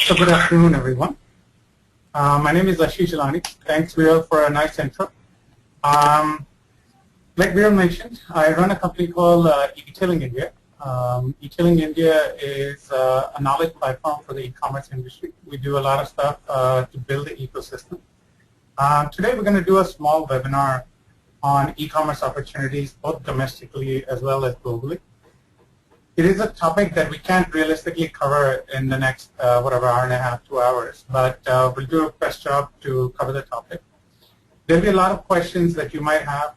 So good afternoon, everyone. My name is Ashish Jalani. Thanks, Viral, for a nice intro. Like Viral mentioned, I run a company called Etailing India. Etailing India is a knowledge platform for the e-commerce industry. We do a lot of stuff to build the ecosystem. Today, we're going to do a small webinar on e-commerce opportunities, both domestically as well as globally. It is a topic that we can't realistically cover in the next, hour and a half, 2 hours, but we'll do a best job to cover the topic. There'll be a lot of questions that you might have,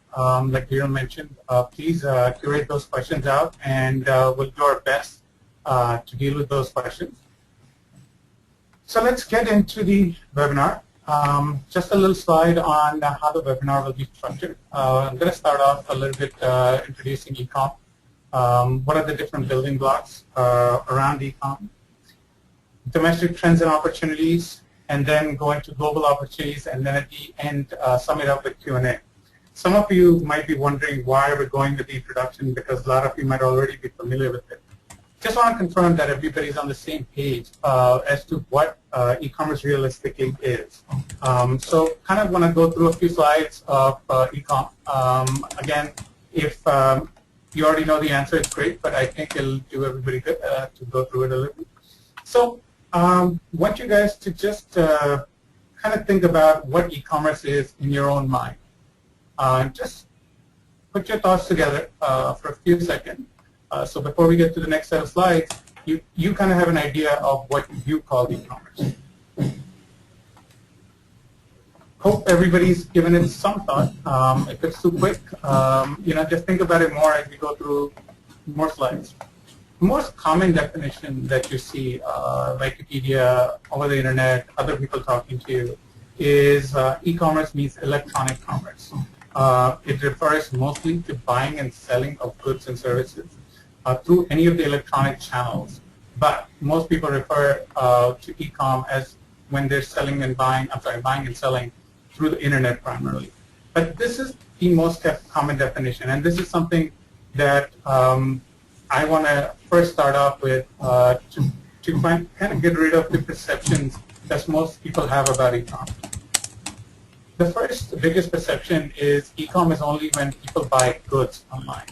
like Viral mentioned. Please curate those questions out, and we'll do our best to deal with those questions. So let's get into the webinar. Just a little slide on how the webinar will be structured. I'm going to start off a little bit introducing e-com. What are the different building blocks around e-com, domestic trends and opportunities, and then go into global opportunities, and then at the end sum it up with Q&A. Some of you might be wondering why we're going with the introduction, because a lot of you might already be familiar with it. Just want to confirm that everybody's on the same page as to what e-commerce realistically is. So kind of want to go through a few slides of e-com. Again, if you already know the answer, it's great, but I think it'll do everybody good to go through it a little bit. So want you guys to just kind of think about what e-commerce is in your own mind. Just put your thoughts together for a few seconds. So before we get to the next set of slides, you kind of have an idea of what you call e-commerce. Hope everybody's given it some thought. If it's too quick, just think about it more as we go through more slides. The most common definition that you see, Wikipedia, over the internet, other people talking to you, is e-commerce means electronic commerce. It refers mostly to buying and selling of goods and services through any of the electronic channels. But most people refer to e-com as when they're selling and buying and selling through the internet primarily. But this is the most common definition, and this is something that I want to first start off with to kind of get rid of the perceptions that most people have about e-com. The first biggest perception is e-com is only when people buy goods online.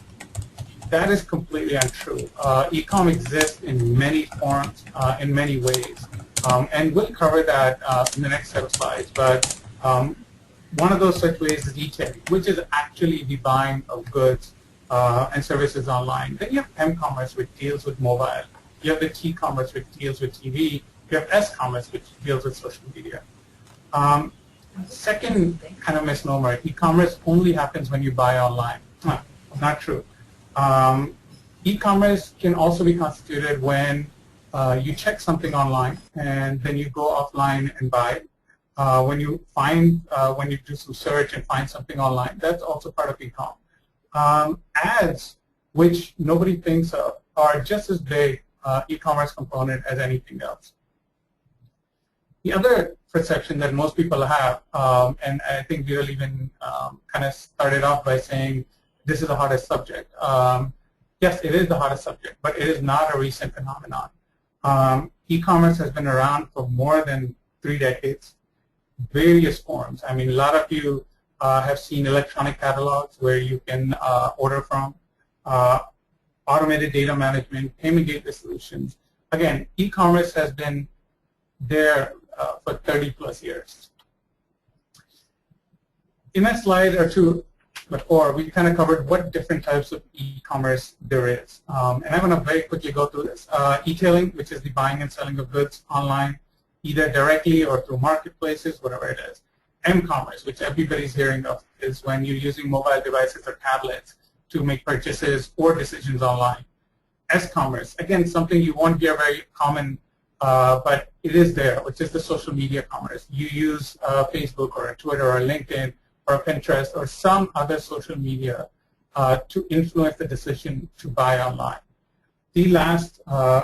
That is completely untrue. E-com exists in many forms, in many ways, and we'll cover that in the next set of slides. But one of those such ways is e-tailing, which is actually the buying of goods and services online. Then you have M-commerce, which deals with mobile. You have the T-commerce, which deals with TV. You have S-commerce, which deals with social media. Second kind of misnomer, e-commerce only happens when you buy online. Not true. E-commerce can also be constituted when you check something online and then you go offline and buy it. When you do some search and find something online, that's also part of e-com. Ads, which nobody thinks of, are just as big e-commerce component as anything else. The other perception that most people have, and I think we'll even kind of started off by saying this is the hottest subject. Yes, it is the hottest subject, but it is not a recent phenomenon. E-commerce has been around for more than 3 decades. Various forms. I mean, a lot of you have seen electronic catalogs where you can order from, automated data management, payment gateway solutions. Again, e-commerce has been there for 30 plus years. In a slide or two before, we kind of covered what different types of e-commerce there is. And I'm going to very quickly go through this. E-tailing, which is the buying and selling of goods online, either directly or through marketplaces, whatever it is. M-commerce, which everybody's hearing of, is when you're using mobile devices or tablets to make purchases or decisions online. S-commerce, again, something you won't hear very common, but it is there, which is the social media commerce. You use Facebook or a Twitter or a LinkedIn or a Pinterest or some other social media to influence the decision to buy online. The last,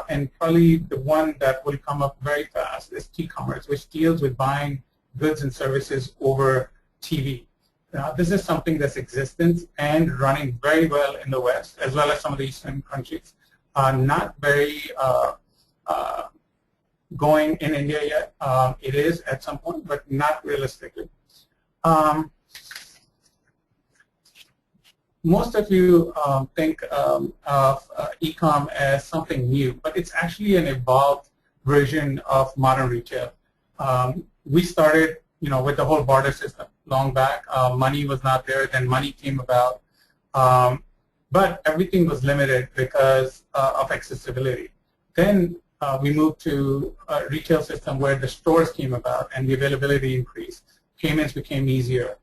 and probably the one that will come up very fast, is T-commerce, which deals with buying goods and services over TV. This is something that's existent and running very well in the West, as well as some of the Eastern countries. Not very going in India yet. It is at some point, but not realistically. Most of you think of e-com as something new, but it's actually an evolved version of modern retail. We started, with the whole barter system long back. Money was not there, then money came about, but everything was limited because of accessibility. Then we moved to a retail system where the stores came about and the availability increased. Payments became easier.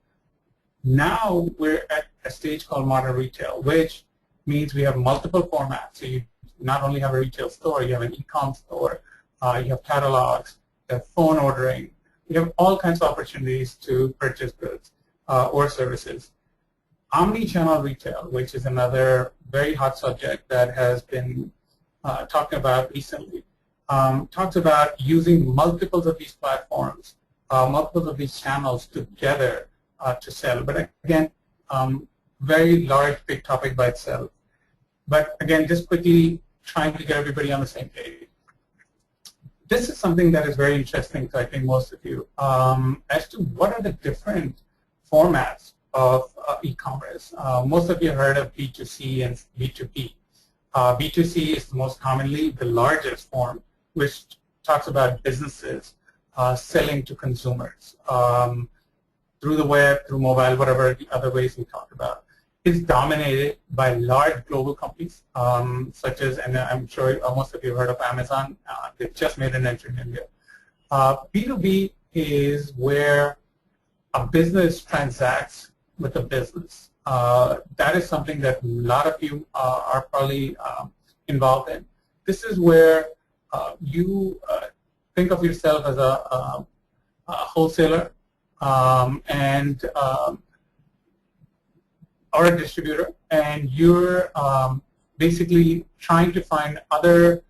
Now we're at a stage called modern retail, which means we have multiple formats. So you not only have a retail store, you have an e-com store, you have catalogs, you have phone ordering, you have all kinds of opportunities to purchase goods or services. Omni-channel retail, which is another very hot subject that has been talked about recently, talks about using multiples of these platforms, multiples of these channels together to sell. But again, very large, big topic by itself. But again, just quickly trying to get everybody on the same page. This is something that is very interesting to, I think, most of you, as to what are the different formats of e-commerce. Most of you have heard of B2C and B2B. B2C is most commonly the largest form, which talks about businesses selling to consumers through the web, through mobile, whatever the other ways we talked about. It's dominated by large global companies, such as, and I'm sure most of you have heard of Amazon. They've just made an entry in India. B2B is where a business transacts with a business. That is something that a lot of you are probably involved in. This is where you think of yourself as a wholesaler or a distributor, and you're basically trying to find other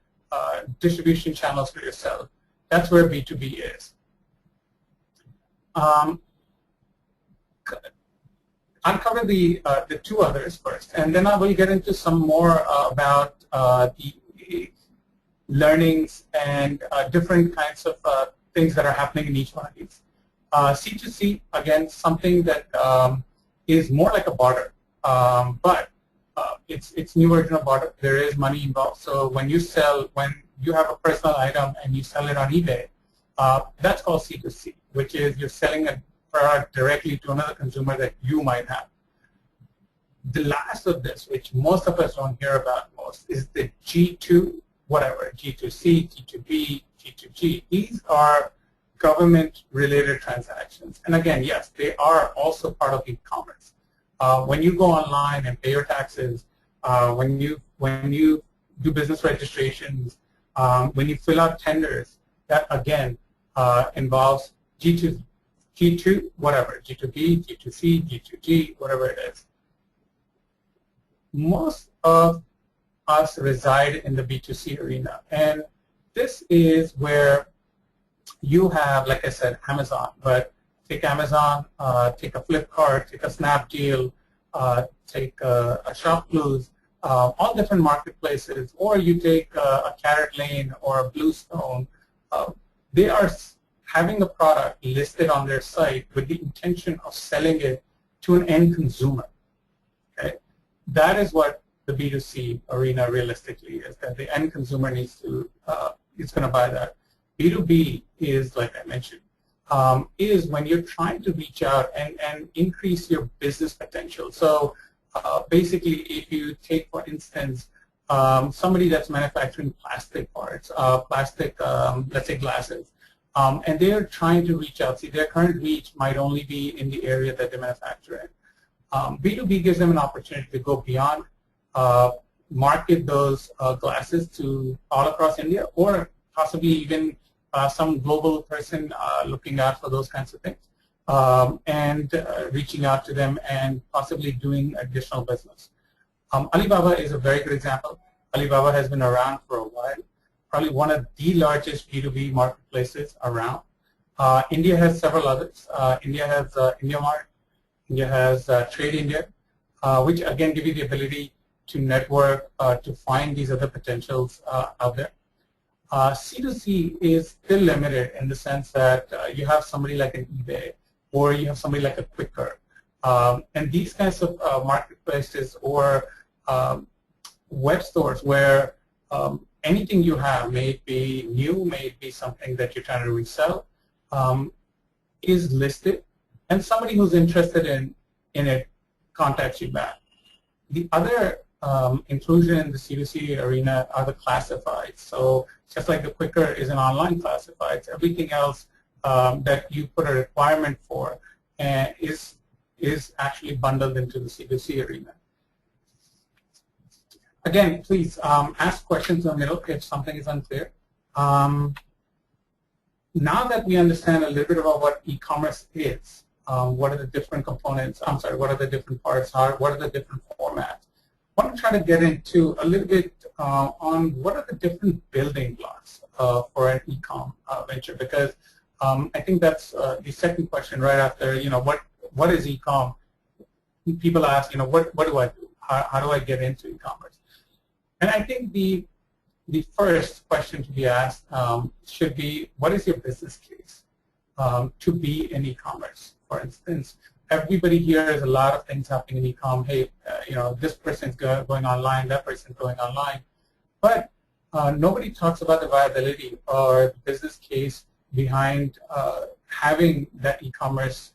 distribution channels for yourself. That's where B2B is. I'll cover the two others first, and then I will get into some more about the learnings and different kinds of things that are happening in each one of these. C2C, again, something that is more like a barter, but it's new version of barter. There is money involved. So when you have a personal item and you sell it on eBay, that's called C2C, which is you're selling a product directly to another consumer that you might have. The last of this, which most of us don't hear about most, is the G2, whatever, G2C, G2B, G2G. These are government-related transactions. And again, yes, they are also part of e-commerce. When you go online and pay your taxes, when you do business registrations, when you fill out tenders, that again involves G2, whatever, G2B, G2C, G2G, whatever it is. Most of us reside in the B2C arena, and this is where you have, like I said, Amazon, but take Amazon, take a Flipkart, take a Snapdeal, take a ShopClues, all different marketplaces, or you take a Carrot Lane or a Bluestone. They are having a product listed on their site with the intention of selling it to an end consumer. Okay? That is what the B2C arena realistically is, that the end consumer needs to, is going to buy that. B2B is, like I mentioned, is when you're trying to reach out and increase your business potential. So basically, if you take, for instance, somebody that's manufacturing plastic parts, let's say glasses, and they're trying to reach out. See, their current reach might only be in the area that they manufacture in. B2B gives them an opportunity to go beyond, market those glasses to all across India, or possibly even some global person looking out for those kinds of things, and reaching out to them and possibly doing additional business. Alibaba is a very good example. Alibaba has been around for a while, probably one of the largest B2B marketplaces around. India has several others. India has IndiaMart. India has Trade India, which again give you the ability to network, to find these other potentials out there. C2C is still limited in the sense that you have somebody like an eBay or you have somebody like a Quicker. And these kinds of marketplaces or web stores where anything you have, may it be new, may it be something that you're trying to resell, is listed, and somebody who's interested in it contacts you back. The other inclusion in the C2C arena are the classifieds. So just like the Quicker is an online classifieds, everything else that you put a requirement for is actually bundled into the C2C arena. Again, please ask questions in the middle if something is unclear. Now that we understand a little bit about what e-commerce is, what are the different components, what are the different parts, what are the different formats, I want to try to get into a little bit on what are the different building blocks for an e-com venture, because I think that's the second question right after, what is e-com? People ask, what do I do? How do I get into e-commerce? And I think the first question to be asked should be, what is your business case to be in e-commerce? For instance, everybody here has a lot of things happening in e-com. Hey, this person's going online, that person's going online. But nobody talks about the viability or the business case behind having that e-commerce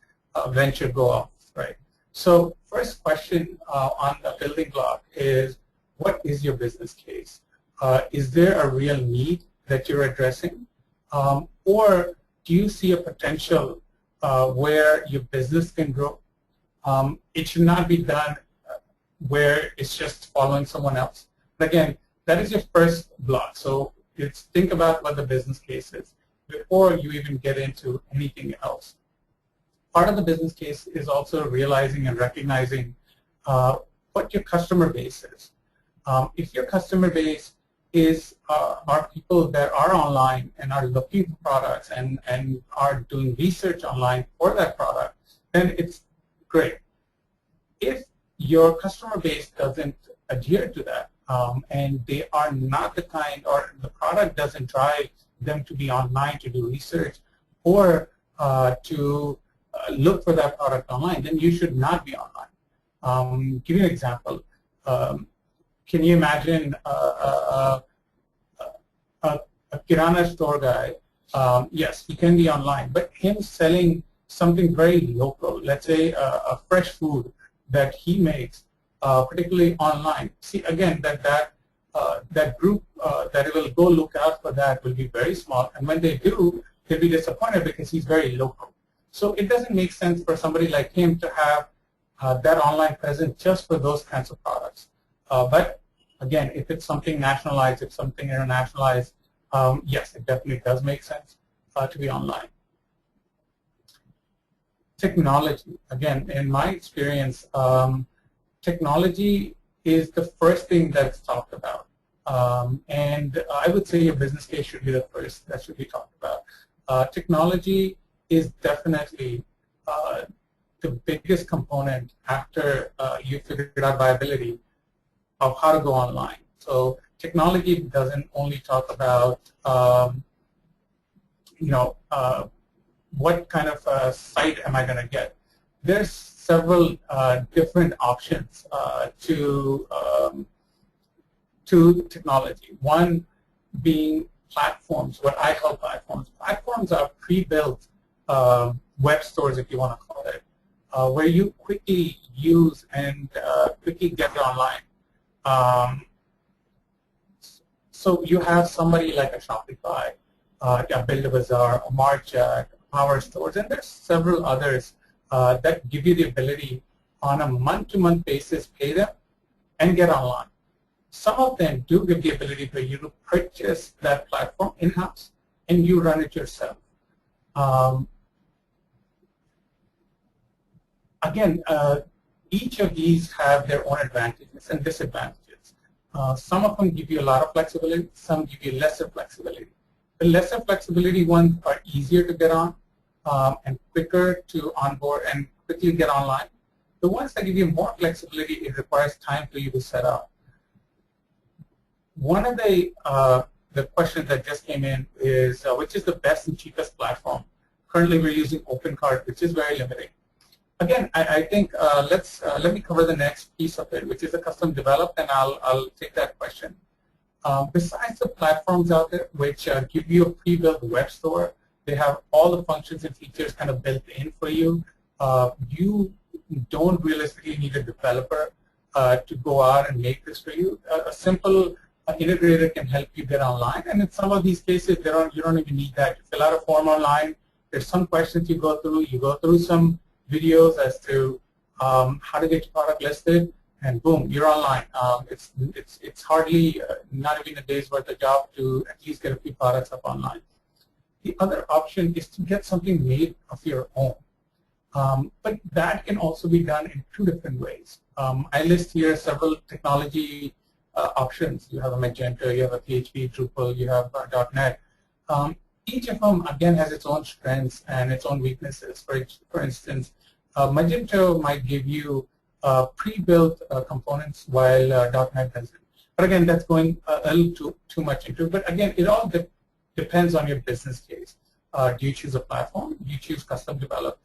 venture go off, right? So first question on the building block is, what is your business case? Is there a real need that you're addressing? Or do you see a potential where your business can grow? It should not be done where it's just following someone else. But again, that is your first block. So think about what the business case is before you even get into anything else. Part of the business case is also realizing and recognizing what your customer base is. If your customer base are people that are online and are looking for products and are doing research online for that product, then it's great. If your customer base doesn't adhere to that and they are not the kind, or the product doesn't drive them to be online to do research or to look for that product online, then you should not be online. Give you an example. Can you imagine a Kirana store guy? Yes, he can be online, but him selling something very local, let's say a fresh food that he makes, particularly online. See, again, that group that will go look out for that will be very small, and when they do, they'll be disappointed because he's very local. So it doesn't make sense for somebody like him to have that online presence just for those kinds of products. But again, if it's something nationalized, if something internationalized, yes, it definitely does make sense to be online. Technology, again, in my experience, technology is the first thing that's talked about. And I would say your business case should be the first that should be talked about. Technology is definitely the biggest component after you figured out viability of how to go online. So technology doesn't only talk about what kind of site am I going to get. There's several different options to technology. One being platforms, what I call platforms. Platforms are pre-built web stores, if you want to call it, where you quickly use and quickly get online. So you have somebody like a Shopify, a Build-A-Bazaar, a Martjack, Power Stores, and there's several others that give you the ability on a month-to-month basis, pay them, and get online. Some of them do give the ability for you to purchase that platform in-house and you run it yourself. Again, each of these have their own advantages and disadvantages. Some of them give you a lot of flexibility, some give you lesser flexibility. The lesser flexibility ones are easier to get on and quicker to onboard and quickly get online. The ones that give you more flexibility, it requires time for you to set up. One of the the question that just came in is, which is the best and cheapest platform? Currently, we're using OpenCart, which is very limiting. Again, I think let me cover the next piece of it, which is a custom developed, and I'll take that question. Besides the platforms out there which give you a pre-built web store, they have all the functions and features kind of built in for you. You don't realistically need a developer to go out and make this for you. A simple integrator can help you get online, and in some of these cases, you don't even need that. You fill out a form online. There's some questions you go through. You go through some videos as to how to get your product listed, and boom, you're online. It's hardly not even a day's worth of job to at least get a few products up online. The other option is to get something made of your own. But that can also be done in two different ways. I list here several technology options. You have a Magento, you have a PHP, Drupal, you have .NET. Each of them, again, has its own strengths and its own weaknesses. For instance, Magento might give you pre-built components while .NET doesn't. But again, that's going a little too much into it. But again, it all depends on your business case. Do you choose a platform? Do you choose custom developed?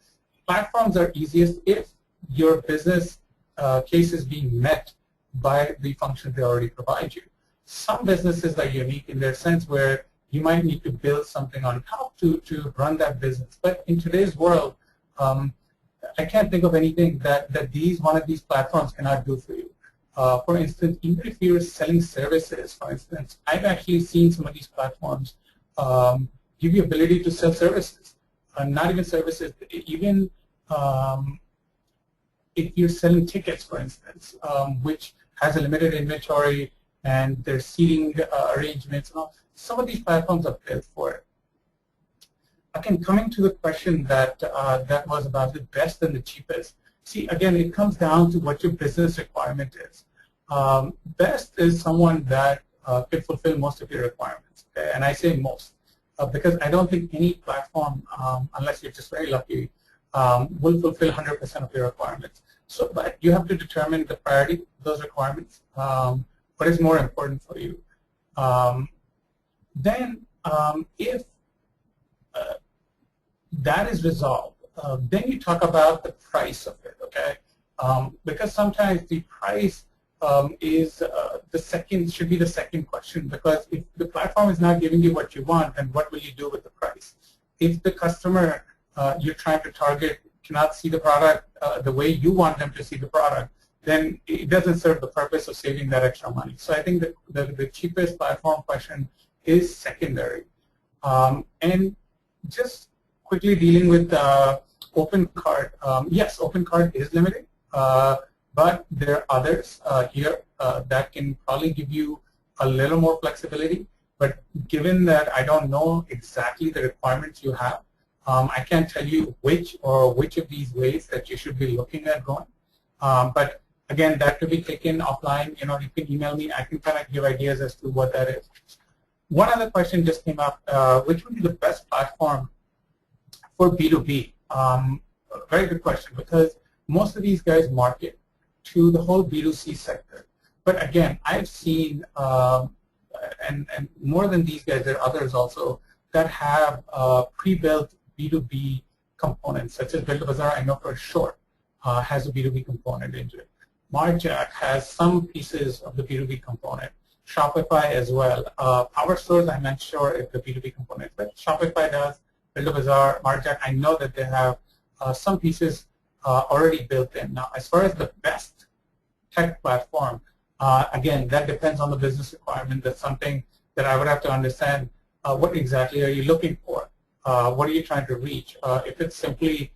Platforms are easiest if your business case is being met by the functions they already provide you. Some businesses are unique in their sense where you might need to build something on top to run that business. But in today's world, I can't think of anything that one of these platforms cannot do for you. For instance, even if you're selling services, for instance, I've actually seen some of these platforms give you ability to sell services. Not even services, even if you're selling tickets, for instance, which has a limited inventory and there's seating arrangements and all. Some of these platforms are built for it. Again, coming to the question that was about the best and the cheapest. See, again, it comes down to what your business requirement is. Best is someone that could fulfill most of your requirements, okay? And I say most because I don't think any platform, unless you're just very lucky, will fulfill 100% of your requirements. So, but you have to determine the priority of those requirements. What is more important for you? Then, if that is resolved, then you talk about the price of it, okay? Because sometimes the price should be the second question, because if the platform is not giving you what you want, then what will you do with the price? If the customer you're trying to target cannot see the product the way you want them to see the product, then it doesn't serve the purpose of saving that extra money. So I think the cheapest platform question is secondary. And just quickly dealing with OpenCart, yes, OpenCart is limited, but there are others here that can probably give you a little more flexibility. But given that I don't know exactly the requirements you have, I can't tell you which of these ways that you should be looking at going. But again, that could be taken offline. You know, you can email me. I can kind of give ideas as to what that is. One other question just came up, which would be the best platform for B2B? Very good question, because most of these guys market to the whole B2C sector. But again, I've seen, and more than these guys, there are others also that have pre-built B2B components, such as Build-A-Bazaar, I know for sure, has a B2B component into it. Marjack has some pieces of the B2B component. Shopify as well. Our stores, I'm not sure if the B2B component, but Shopify does. Build-A-Bazaar, Marjack, I know that they have some pieces already built in. Now, as far as the best tech platform, again, that depends on the business requirement. That's something that I would have to understand. What exactly are you looking for? What are you trying to reach? If it's simply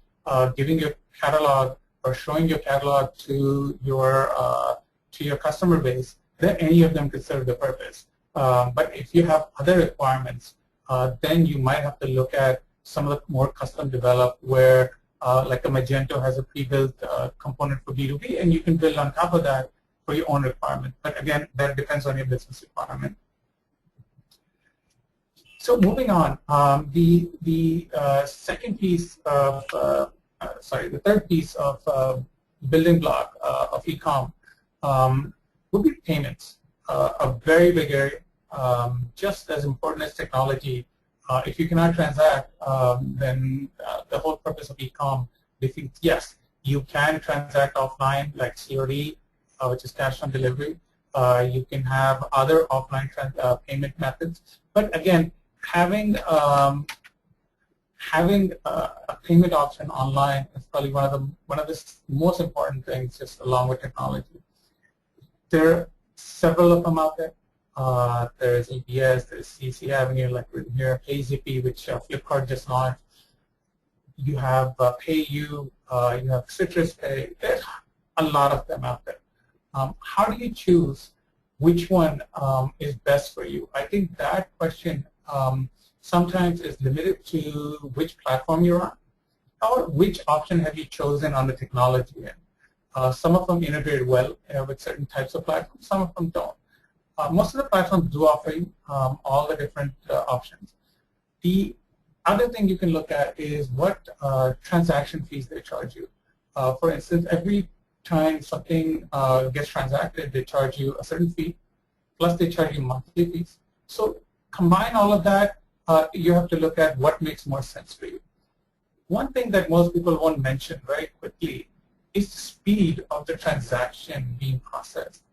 giving your catalog or showing your catalog to your customer base, then any of them could serve the purpose. But if you have other requirements, then you might have to look at some of the more custom developed where like a Magento has a pre-built component for B2B, and you can build on top of that for your own requirement. But again, that depends on your business requirement. So moving on, the second piece of, the third piece of building block of e-com would be payments, a very big area. just as important as technology. If you cannot transact, then the whole purpose of e-com defeats. Yes, you can transact offline like COD, which is cash on delivery. You can have other offline payment methods, but again, having a payment option online is probably one of the most important things, just along with technology. There are several of them out there. There's ABS, there's CC Avenue, like written here, PayZippy, which Flipkart just launched. You have PayU, you have Citrus Pay. There's a lot of them out there. How do you choose which one is best for you? I think that question sometimes is limited to which platform you're on, or which option have you chosen on the technology end. Some of them integrate well with certain types of platforms, some of them don't. Most of the platforms do offer you all the different options. The other thing you can look at is what transaction fees they charge you. For instance, every time something gets transacted, they charge you a certain fee, plus they charge you monthly fees. So combine all of that, you have to look at what makes more sense for you. One thing that most people won't mention very quickly is the speed of the transaction being processed.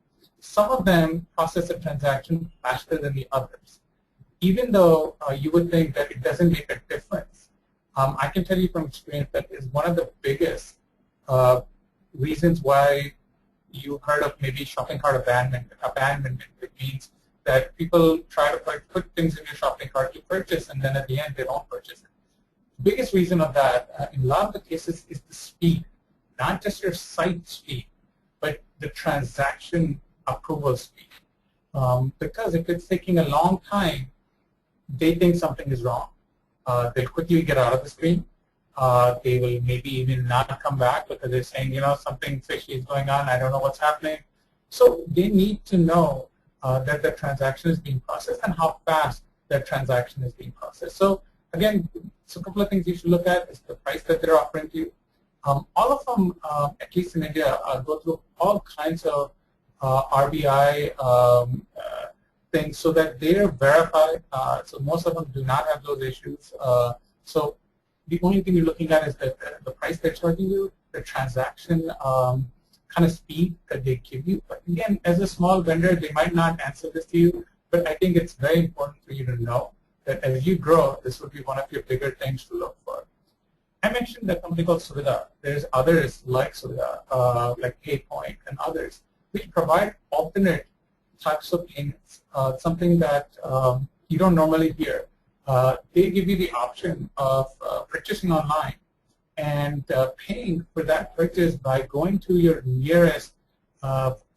Some of them process a transaction faster than the others. Even though you would think that it doesn't make a difference, I can tell you from experience that is one of the biggest reasons why you heard of maybe shopping cart abandonment. It means that people try to put things in your shopping cart to purchase, and then at the end they don't purchase it. The biggest reason of that, in a lot of the cases, is the speed, not just your site speed, but the transaction approval speed. Because if it's taking a long time, they think something is wrong. They'll quickly get out of the screen. They will maybe even not come back because they're saying, you know, something fishy is going on, I don't know what's happening. So they need to know that the transaction is being processed and how fast that transaction is being processed. So again, so a couple of things you should look at is the price that they're offering to you. All of them, at least in India, go through all kinds of RBI things so that they are verified. So most of them do not have those issues. So the only thing you're looking at is the price they're charging you, the transaction kind of speed that they give you. But again, as a small vendor, they might not answer this to you, but I think it's very important for you to know that as you grow, this would be one of your bigger things to look for. I mentioned the company called Suvidha. There's others like Suvidha, like PayPoint and others, which provide alternate types of payments, something that you don't normally hear. They give you the option of purchasing online and paying for that purchase by going to your nearest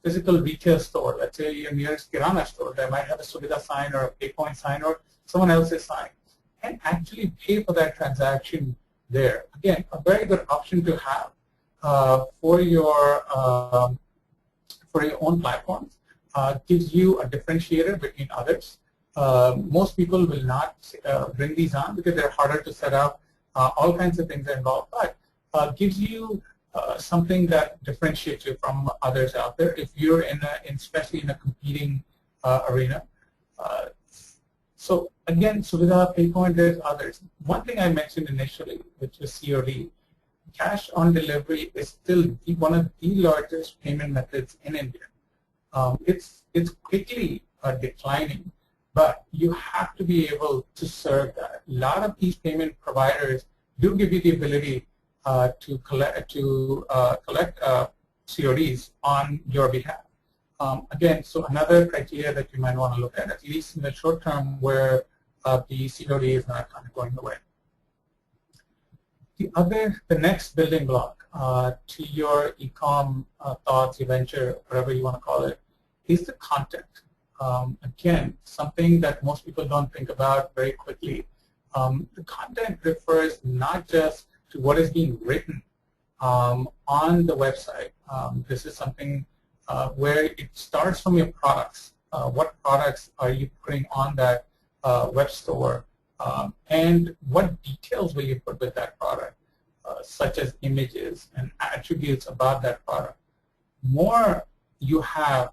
physical retail store. Let's say your nearest Kirana store that might have a Suvidha sign or a PayPoint sign or someone else's sign, and actually pay for that transaction there. Again, a very good option to have for your own platforms. Gives you a differentiator between others. Most people will not bring these on because they're harder to set up. All kinds of things are involved, but gives you something that differentiates you from others out there if you're especially in a competing arena. So again, Suvidha, PayPoint, there's others. One thing I mentioned initially, which was COD, cash on delivery is still one of the largest payment methods in India. It's quickly declining, but you have to be able to serve that. A lot of these payment providers do give you the ability to collect CODs on your behalf. Again, so another criteria that you might want to look at least in the short term, where the COD is not kind of going away. The next building block to your e-com thoughts, your venture, whatever you want to call it, is the content. Again, something that most people don't think about very quickly. The content refers not just to what is being written on the website. This is something where it starts from your products. What products are you putting on that web store? And what details will you put with that product, such as images and attributes about that product. More you have,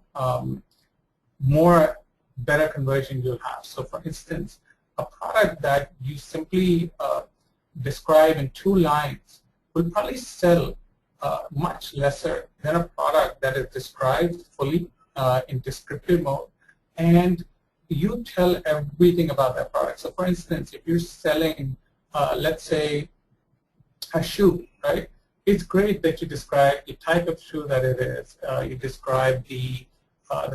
more better conversion you'll have. So for instance, a product that you simply describe in 2 lines will probably sell much lesser than a product that is described fully in descriptive mode, and you tell everything about that product. So for instance, if you're selling, let's say, a shoe, right? It's great that you describe the type of shoe that it is. You describe the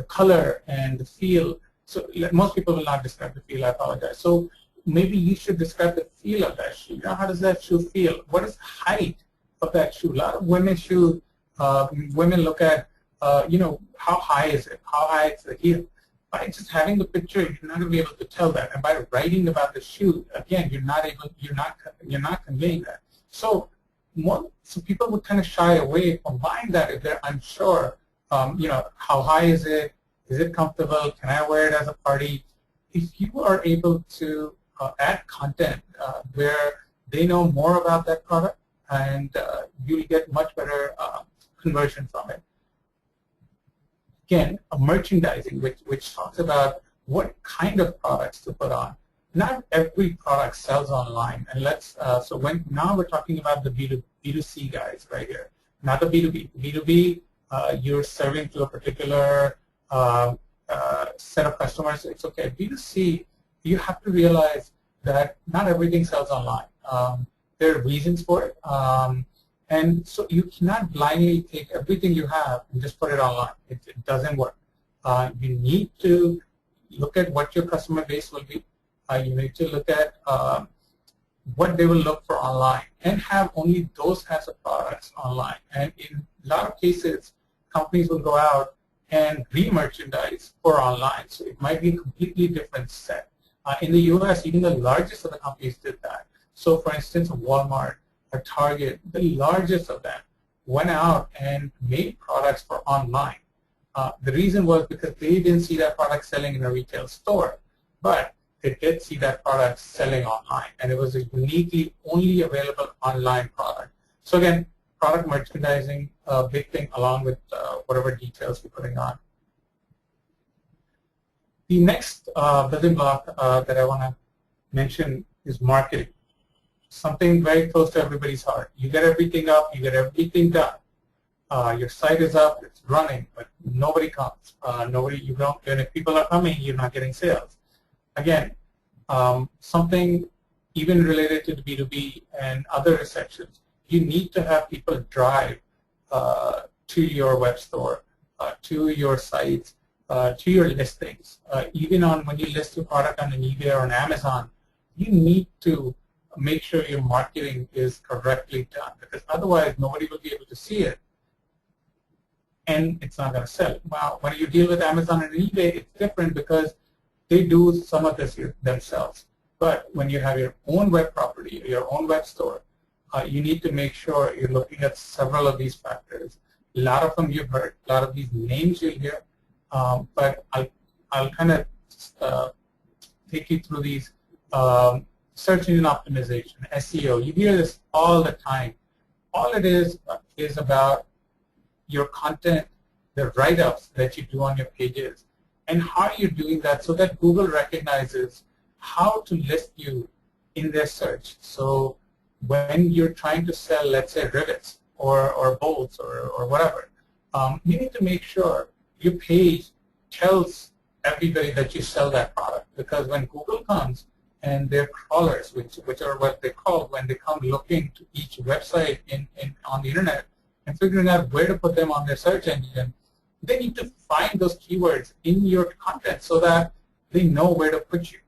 color and the feel. So most people will not describe the feel, I apologize. So maybe you should describe the feel of that shoe. You know, how does that shoe feel? What is the height of that shoe? A lot of women look at, you know, how high is it? How high is the heel? By just having the picture, you're not going to be able to tell that. And by writing about the shoe, again, you're not conveying that. So people would kind of shy away from buying that if they're unsure. You know, how high is it? Is it comfortable? Can I wear it as a party? If you are able to add content where they know more about that product, and you'll get much better conversion from it. Again, merchandising, which talks about what kind of products to put on. Not every product sells online, and now we're talking about the B2C guys right here, not the B2B. B2B, you're serving to a particular set of customers. It's okay. B2C, you have to realize that not everything sells online. There are reasons for it, and so you cannot blindly take everything you have and just put it online. It doesn't work. You need to look at what your customer base will be. You need to look at what they will look for online and have only those kinds of products online. And in a lot of cases, companies will go out and re-merchandise for online. So it might be a completely different set. In the US, even the largest of the companies did that. So for instance, Walmart or Target, the largest of them, went out and made products for online. The reason was because they didn't see that product selling in a retail store, but they did see that product selling online, and it was a uniquely only available online product. So again, product merchandising, a big thing, along with whatever details we're putting on. The next building block that I want to mention is marketing. Something very close to everybody's heart. You get everything up, you get everything done. Your site is up, it's running, but nobody comes. And if people are coming, you're not getting sales. Again, something even related to the B2B and other sections, you need to have people drive to your web store, to your sites, to your listings. Even when you list your product on an eBay or on Amazon, you need to make sure your marketing is correctly done, because otherwise nobody will be able to see it and it's not going to sell. Well, when you deal with Amazon and eBay, it's different because they do some of this themselves. But when you have your own web property, your own web store, you need to make sure you're looking at several of these factors. A lot of them you've heard, a lot of these names you'll hear, but I'll kind of take you through these. Search engine optimization, SEO, you hear this all the time. All it is about your content, the write-ups that you do on your pages, and how you're doing that so that Google recognizes how to list you in their search. So when you're trying to sell, let's say, rivets or bolts or whatever, you need to make sure your page tells everybody that you sell that product, because when Google comes and their crawlers, which are what they call when they come looking to each website on the internet and figuring out where to put them on their search engine, they need to find those keywords in your content so that they know where to put you.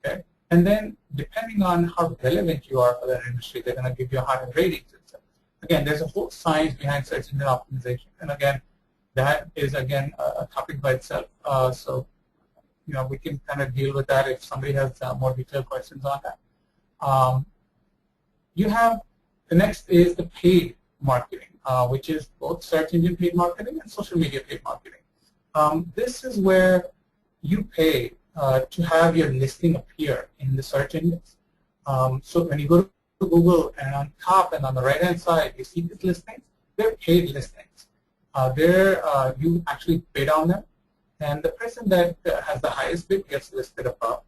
Okay? And then depending on how relevant you are for that industry, they're going to give you a higher rating. Again, there's a whole science behind search engine optimization, and again, that is again a topic by itself. So you know, we can kind of deal with that if somebody has more detailed questions on that. You have, the next is the paid marketing, which is both search engine paid marketing and social media paid marketing. This is where you pay to have your listing appear in the search engines. So when you go to Google, and on top and on the right-hand side, you see these listings. They're paid listings. You actually bid on them, and the person that has the highest bid gets listed above,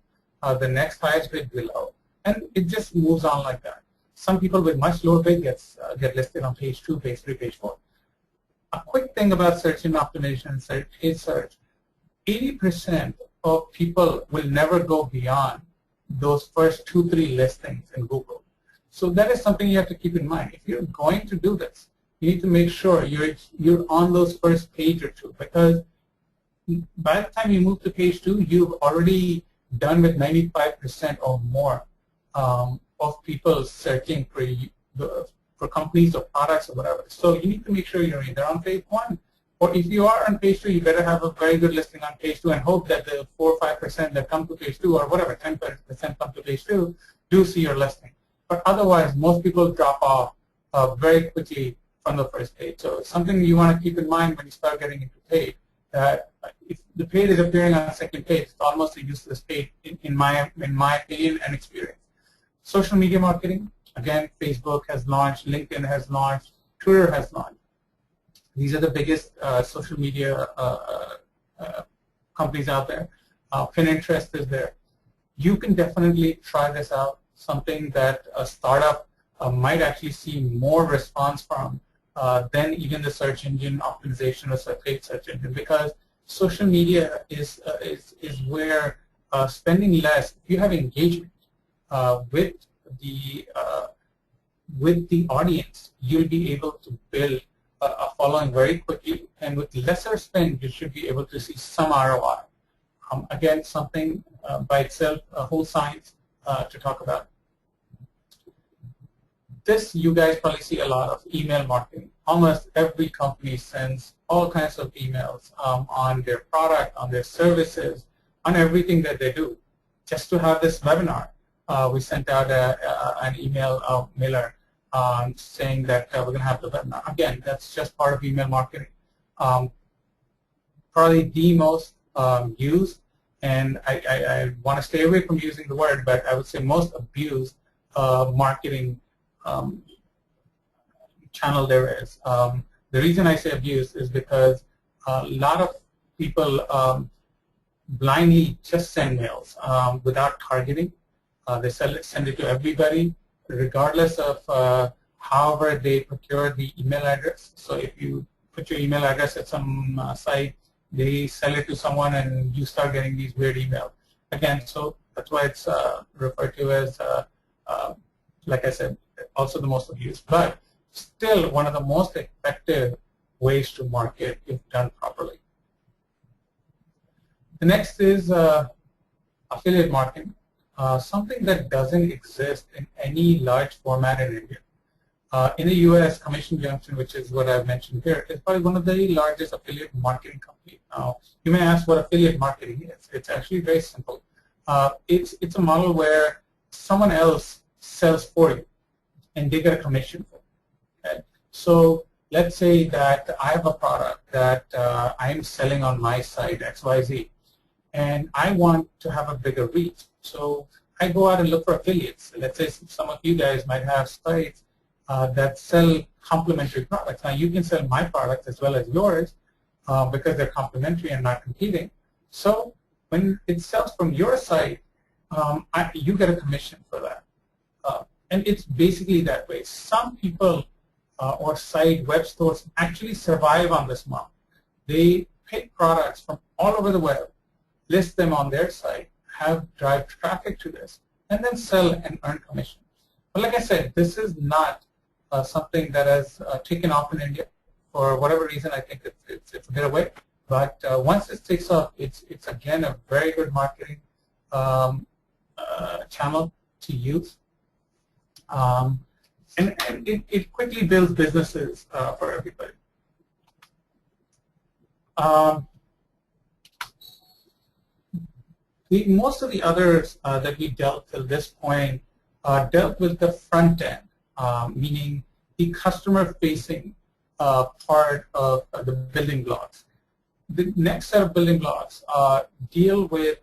the next highest bid below, and it just moves on like that. Some people with much lower bid get listed on page 2, page 3, page 4. A quick thing about search engine optimization and paid search, 80% of people will never go beyond those first 2, 3 listings in Google. So that is something you have to keep in mind. If you're going to do this, you need to make sure you're on those first page or 2, because by the time you move to page 2, you've already done with 95% or more of people searching for companies or products or whatever. So you need to make sure you're either on page 1, or if you are on page 2, you better have a very good listing on page 2 and hope that the 4 or 5% that come to page 2, or whatever, 10% come to page 2, do see your listing. But otherwise, most people drop off very quickly from the first page. So it's something you want to keep in mind when you start getting into paid, that if the paid is appearing on the second page, it's almost a useless page in my opinion and experience. Social media marketing, again, Facebook has launched, LinkedIn has launched, Twitter has launched. These are the biggest social media companies out there. Pinterest is there. You can definitely try this out, something that a startup might actually see more response from than even the search engine optimization or paid search engine, because social media is where spending less, if you have engagement with the audience, you'll be able to build a following very quickly, and with lesser spend, you should be able to see some ROI. Again, something by itself, a whole science to talk about. This, you guys probably see a lot of email marketing. Almost every company sends all kinds of emails on their product, on their services, on everything that they do. Just to have this webinar, we sent out an email mailer saying that we're going to have the webinar. Again, that's just part of email marketing. Probably the most used, and I want to stay away from using the word, but I would say most abused marketing channel there is. The reason I say abused is because a lot of people blindly just send mails without targeting. They send it to everybody, regardless of however they procure the email address. So if you put your email address at some site, they sell it to someone and you start getting these weird emails. Again, so that's why it's referred to as, like I said, also the most abused, but still one of the most effective ways to market if done properly. The next is affiliate marketing, something that doesn't exist in any large format in India. In the US, Commission Junction, which is what I've mentioned here, is probably one of the largest affiliate marketing companies. Now, you may ask what affiliate marketing is. It's actually very simple. It's a model where someone else sells for you, and they get a commission for it. Okay? So let's say that I have a product that I'm selling on my site, XYZ, and I want to have a bigger reach. So I go out and look for affiliates. Let's say some of you guys might have sites that sell complementary products. Now you can sell my products as well as yours because they're complementary and not competing. So when it sells from your site, you get a commission for that. And it's basically that way. Some people or site web stores actually survive on this model. They pick products from all over the web, list them on their site, drive traffic to this, and then sell and earn commission. But like I said, this is not something that has taken off in India. For whatever reason, I think it's a bit away. But once it takes off, it's again a very good marketing channel to use. And it quickly builds businesses for everybody. Most of the others that we dealt till this point dealt with the front end, meaning the customer-facing part of the building blocks. The next set of building blocks deal with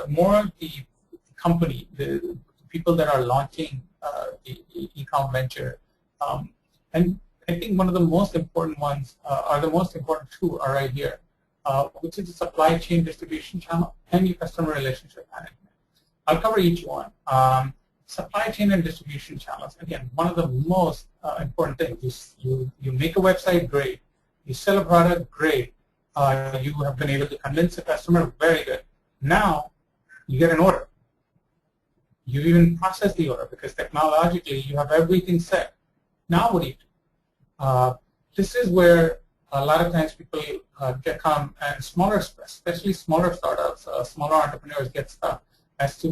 more of the company, the people that are launching the e-com venture. And I think one of the most important ones, or the most important two, are right here. which is the supply chain distribution channel, and your customer relationship management. I'll cover each one. Supply chain and distribution channels, again, one of the most important things. You make a website, great. You sell a product, great. You have been able to convince the customer, very good. Now, you get an order. You even process the order because technologically you have everything set. Now what do you do? This is where a lot of times people come, and especially smaller startups, smaller entrepreneurs get stuck as to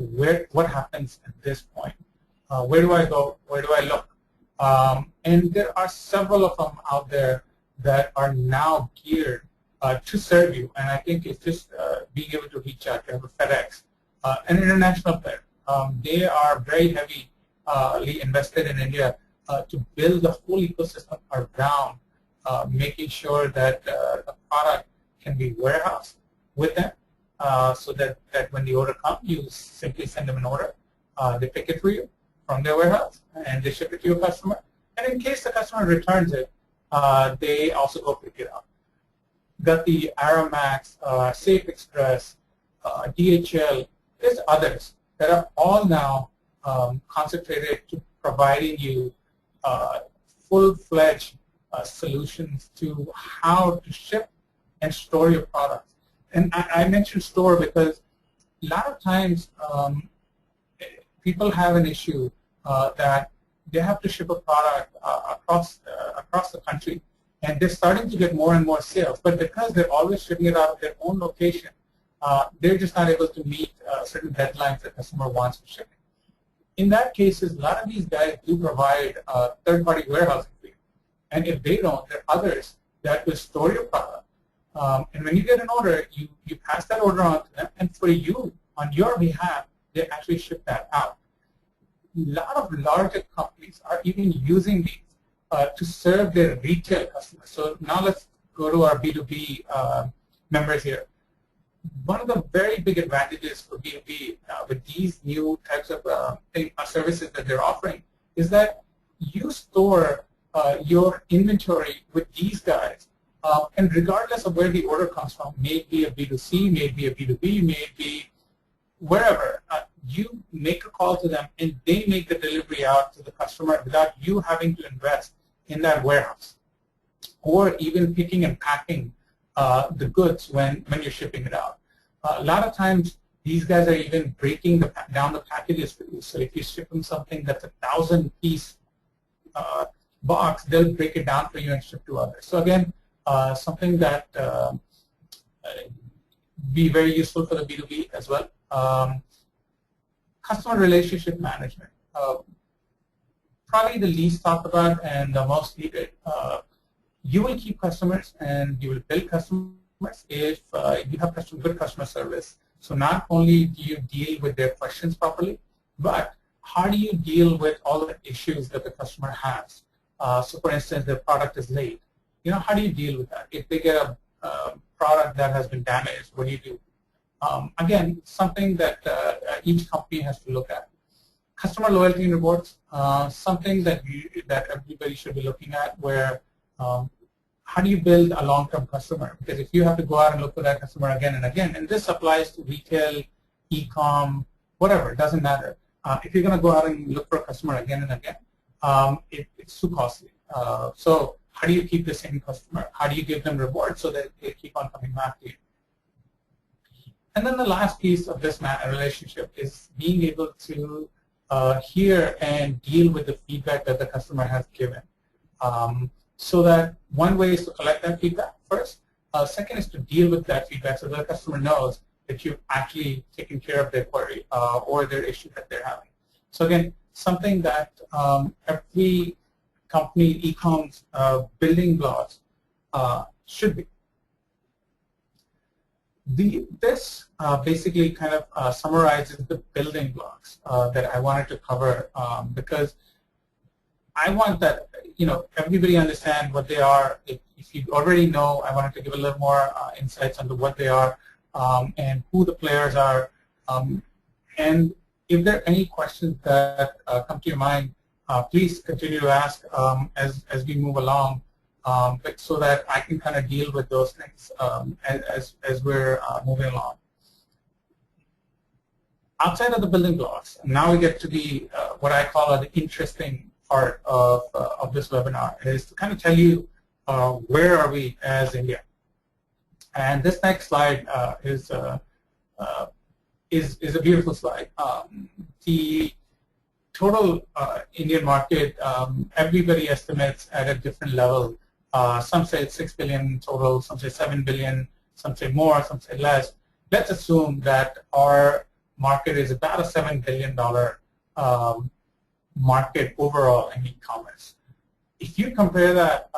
what happens at this point. Where do I go? Where do I look? And there are several of them out there that are now geared to serve you. And I think it's just being able to reach out. You have a FedEx, an international player. They are very heavily invested in India to build the whole ecosystem around making sure that the product can be warehoused with them, so that when the order comes, you simply send them an order. They pick it for you from their warehouse, and they ship it to your customer. And in case the customer returns it, they also go pick it up. Got the Aramax, Safe Express, DHL, there's others that are all now concentrated to providing you full-fledged solutions to how to ship and store your products. And I mentioned store because a lot of times people have an issue that they have to ship a product across the country, and they're starting to get more and more sales. But because they're always shipping it out of their own location, they're just not able to meet certain deadlines the customer wants to ship. In that case, a lot of these guys do provide third-party warehousing for you. And if they don't, there are others that will store your product. And when you get an order, you pass that order on to them, and for you, on your behalf, they actually ship that out. A lot of larger companies are even using these to serve their retail customers. So now let's go to our B2B members here. One of the very big advantages for B2B with these new types of services that they're offering is that you store your inventory with these guys, and regardless of where the order comes from, may it be a B2C, may it be a B2B, may it be wherever, you make a call to them and they make the delivery out to the customer without you having to invest in that warehouse or even picking and packing the goods when you're shipping it out. A lot of times these guys are even breaking down the packages for you. So if you ship them something that's a 1,000-piece box, they'll break it down for you and ship to others. So again, something that be very useful for the B2B as well. Customer relationship management. Probably the least talked about and the most needed. You will keep customers and you will build customers if you have good customer service. So not only do you deal with their questions properly, but how do you deal with all the issues that the customer has? So for instance, their product is late. How do you deal with that? If they get a product that has been damaged, what do you do? Again, something that each company has to look at. Customer loyalty and rewards, something that everybody should be looking at, where how do you build a long-term customer? Because if you have to go out and look for that customer again and again, and this applies to retail, e-com, whatever, it doesn't matter. If you're going to go out and look for a customer again and again, it's too costly. So how do you keep the same customer? How do you give them rewards so that they keep on coming back to you? And then the last piece of this relationship is being able to hear and deal with the feedback that the customer has given. So that one way is to collect that feedback first. Second is to deal with that feedback so that the customer knows that you've actually taken care of their query or their issue that they're having. So again, something that every company, e-com's building blocks should be. This basically kind of summarizes the building blocks that I wanted to cover because I want that everybody understand what they are. If you already know, I wanted to give a little more insights into what they are and who the players are. And if there are any questions that come to your mind, please continue to ask as we move along. but so that I can kind of deal with those things as we're moving along. Outside of the building blocks, now we get to the what I call the interesting part of this webinar, is to kind of tell you where are we as India. And this next slide is a beautiful slide. The total Indian market, everybody estimates at a different level. Some say it's 6 billion total, some say 7 billion, some say more, some say less. Let's assume that our market is about a $7 billion market overall in e-commerce. If you compare that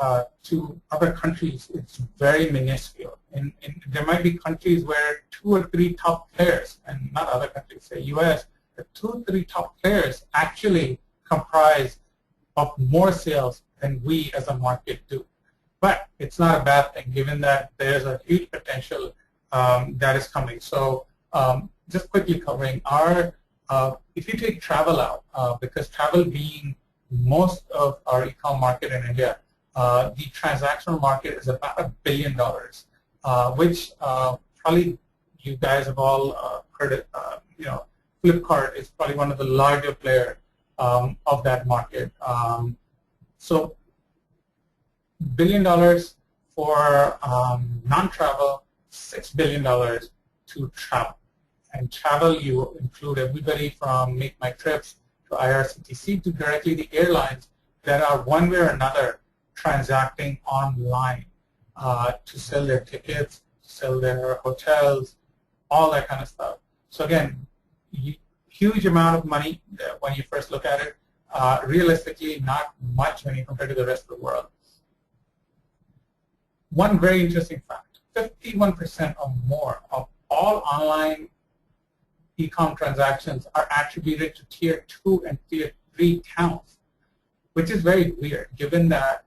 to other countries, it's very minuscule. There might be countries where 2 or 3 top players, and not other countries, say US, the 2 or 3 top players actually comprise of more sales than we as a market do. But it's not a bad thing, given that there's a huge potential that is coming. So just quickly covering our, if you take travel out, because travel being most of our e-com market in India, the transactional market is about $1 billion, which probably you guys have all heard it. Flipkart is probably one of the larger players of that market. So $1 billion for non-travel, $6 billion to travel. And travel, you include everybody from Make My Trips to IRCTC to directly the airlines that are one way or another transacting online to sell their tickets, sell their hotels, all that kind of stuff. So again, huge amount of money when you first look at it. Realistically, not much when you compare to the rest of the world. One very interesting fact, 51% or more of all online e-com transactions are attributed to Tier 2 and Tier 3 towns, which is very weird, given that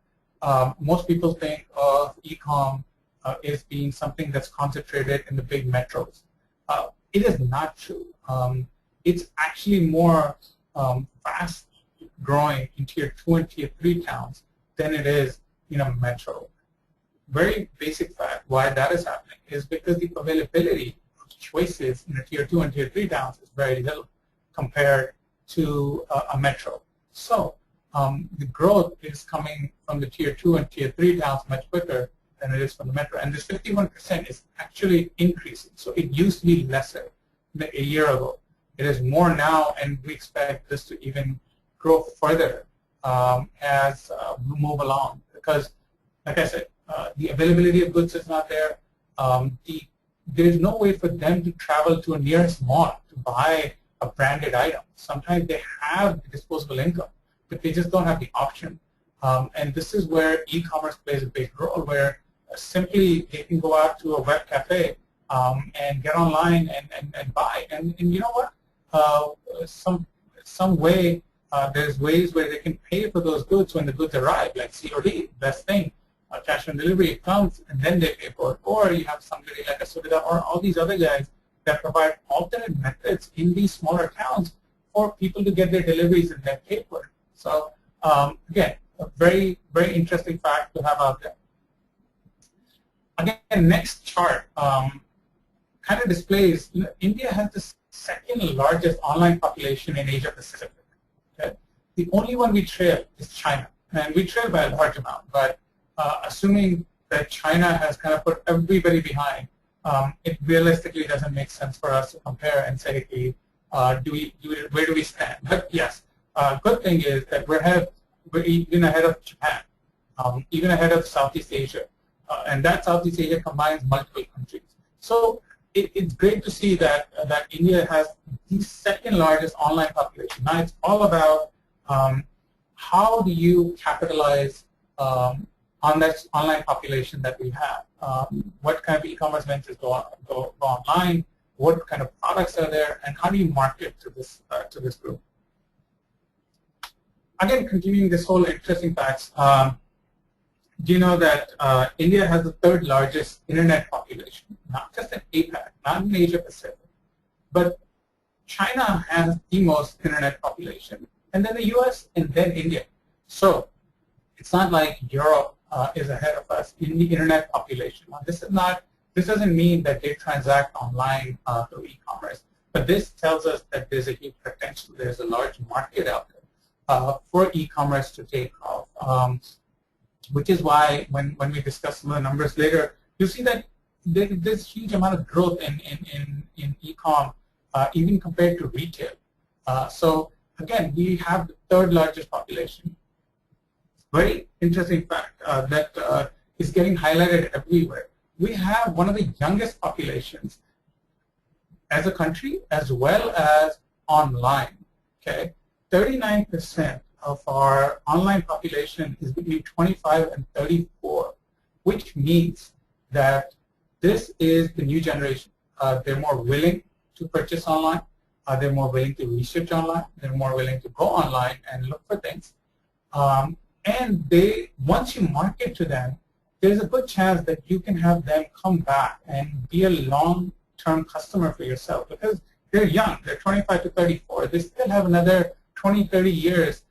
most people think of e-com as being something that's concentrated in the big metros. It is not true. It's actually more fast growing in Tier 2 and Tier 3 towns than it is in a metro. Very basic fact why that is happening is because the availability of choices in a Tier 2 and Tier 3 towns is very little compared to a metro. So the growth is coming from the Tier 2 and Tier 3 towns much quicker than it is from the metro. And this 51% is actually increasing. So it used to be lesser a year ago. It is more now, and we expect this to even grow further as we move along. Because, like I said, the availability of goods is not there. There is no way for them to travel to a nearest mall to buy a branded item. Sometimes they have disposable income, but they just don't have the option. And this is where e-commerce plays a big role, where simply they can go out to a web cafe and get online and buy. And you know what? Some way, there's ways where they can pay for those goods when the goods arrive, like COD, best thing. Cash on delivery comes and then they pay for it. Or you have somebody like a Sudhita or all these other guys that provide alternate methods in these smaller towns for people to get their deliveries and then pay for it. So again, a very, very interesting fact to have out there. Again, next chart kind of displays, India has the second largest online population in Asia Pacific. Okay? The only one we trail is China, and we trail by a large amount, but assuming that China has kind of put everybody behind, it realistically doesn't make sense for us to compare and say, hey, where do we stand? But yes, good thing is that we're even ahead of Japan, even ahead of Southeast Asia, and that Southeast Asia combines multiple countries. So it's great to see that India has the second largest online population. Now it's all about how do you capitalize on that online population that we have. What kind of e-commerce ventures go online? What kind of products are there? And how do you market to this group? Again, continuing this whole interesting facts, do you know that India has the third largest internet population, not just in APAC, not in Asia Pacific, but China has the most internet population, and then the US, and then India. So it's not like Europe is ahead of us in the internet population. Now, this doesn't mean that they transact online through e-commerce, but this tells us that there's a huge potential. There's a large market out there for e-commerce to take off, which is why when we discuss some of the numbers later, you see that there's huge amount of growth in e-com, even compared to retail. So again, we have the third largest population. Very interesting fact that is getting highlighted everywhere. We have one of the youngest populations as a country, as well as online. Okay, 39% of our online population is between 25 and 34, which means that this is the new generation. They're more willing to purchase online. They're more willing to research online. They're more willing to go online and look for things. And once you market to them, there's a good chance that you can have them come back and be a long-term customer for yourself, because they're young. They're 25 to 34. They still have another 20, 30 years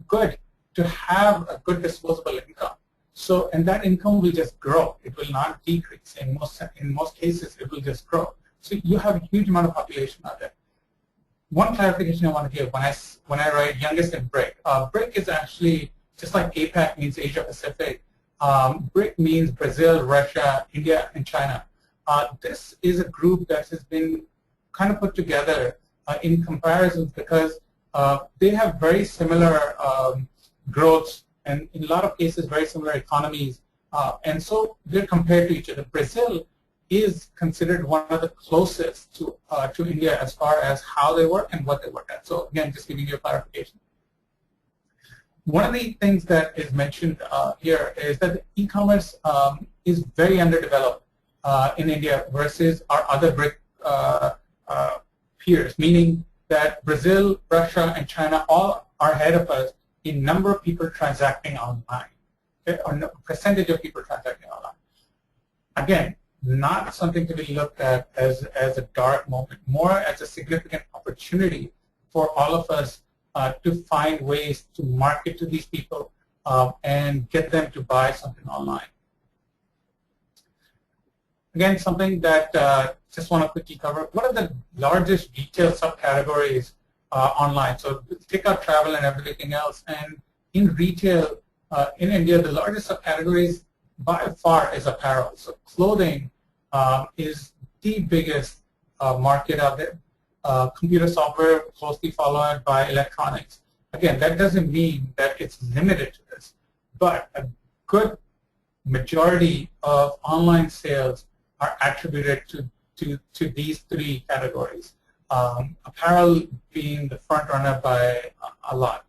good to have a good disposable income. So, and that income will just grow. It will not decrease. In most cases, it will just grow. So you have a huge amount of population out there. One clarification I want to give when I write youngest in BRIC. BRIC is actually just like APAC means Asia Pacific. BRIC means Brazil, Russia, India, and China. This is a group that has been kind of put together in comparison because they have very similar growths and in a lot of cases very similar economies, and so they're compared to each other. Brazil is considered one of the closest to India as far as how they work and what they work at. So again, just giving you a clarification. One of the things that is mentioned here is that e-commerce is very underdeveloped in India versus our other BRIC peers, meaning that Brazil, Russia, and China all are ahead of us in number of people transacting online, okay, or percentage of people transacting online. Again, not something to be looked at as a dark moment, more as a significant opportunity for all of us to find ways to market to these people and get them to buy something online. Again, something that just want to quickly cover. What are the largest retail subcategories online? So take out travel and everything else. And in retail in India, the largest subcategories by far is apparel. So clothing is the biggest market out there. Computer software closely followed by electronics. Again, that doesn't mean that it's limited to this, but a good majority of online sales are attributed to these three categories. Apparel being the front runner by a lot.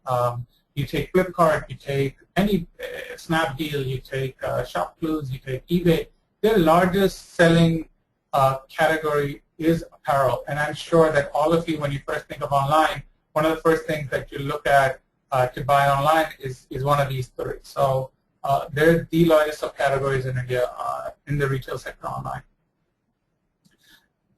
You take Flipkart, you take any Snapdeal, you take ShopClues, you take eBay. Their largest selling category is apparel, and I'm sure that all of you, when you first think of online, one of the first things that you look at to buy online is one of these three. So they're the largest subcategories in India in the retail sector online.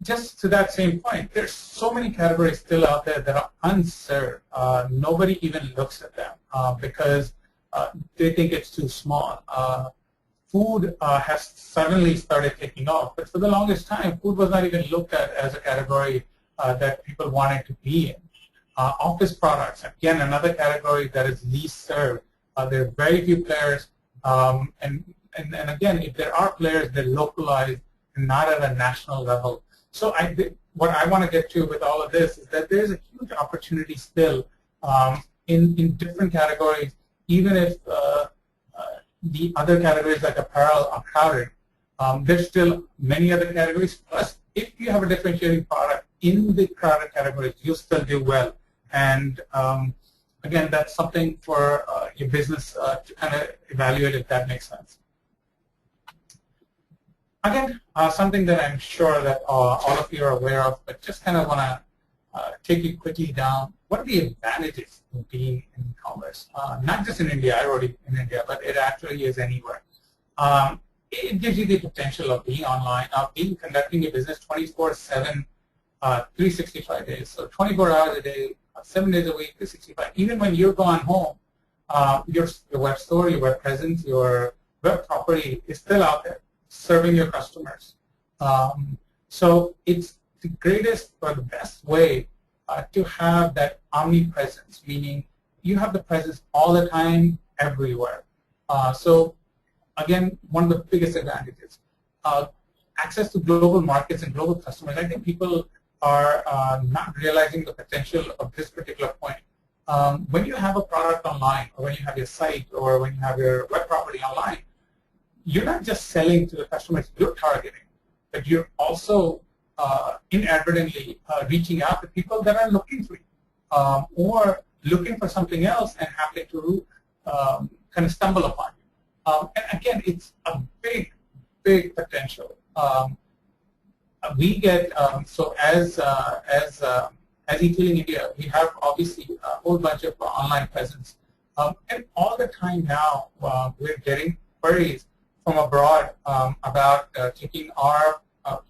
Just to that same point, there's so many categories still out there that are unserved. Nobody even looks at them because they think it's too small. Food has suddenly started taking off, but for the longest time, food was not even looked at as a category that people wanted to be in. Office products, again, another category that is least served. There are very few players, and again, if there are players, they're localized and not at a national level. So what I want to get to with all of this is that there's a huge opportunity still in different categories, even if the other categories like apparel are crowded. There's still many other categories. Plus, if you have a differentiating product in the crowded categories, you'll still do well. And again, that's something for your business to kind of evaluate if that makes sense. Again, something that I'm sure that all of you are aware of, but just kind of want to take you quickly down. What are the advantages of being in e-commerce? Not just in India, I wrote it in India, but it actually is anywhere. It gives you the potential of being online, of conducting your business 24/7, 365 days. So 24 hours a day, 7 days a week, 365. Even when you're gone home, your web store, your web presence, your web property is still out there serving your customers. So it's the greatest or the best way to have that omnipresence, meaning you have the presence all the time, everywhere. So again, one of the biggest advantages. Access to global markets and global customers. I think people are not realizing the potential of this particular point. When you have a product online, or when you have your site, or when you have your web property online, you're not just selling to the customers you're targeting, but you're also inadvertently reaching out to people that are looking for you, or looking for something else and happen to kind of stumble upon you. And again, it's a big, big potential. We get so as Etailing India, we have obviously a whole bunch of online presence, and all the time now we're getting queries from abroad about taking our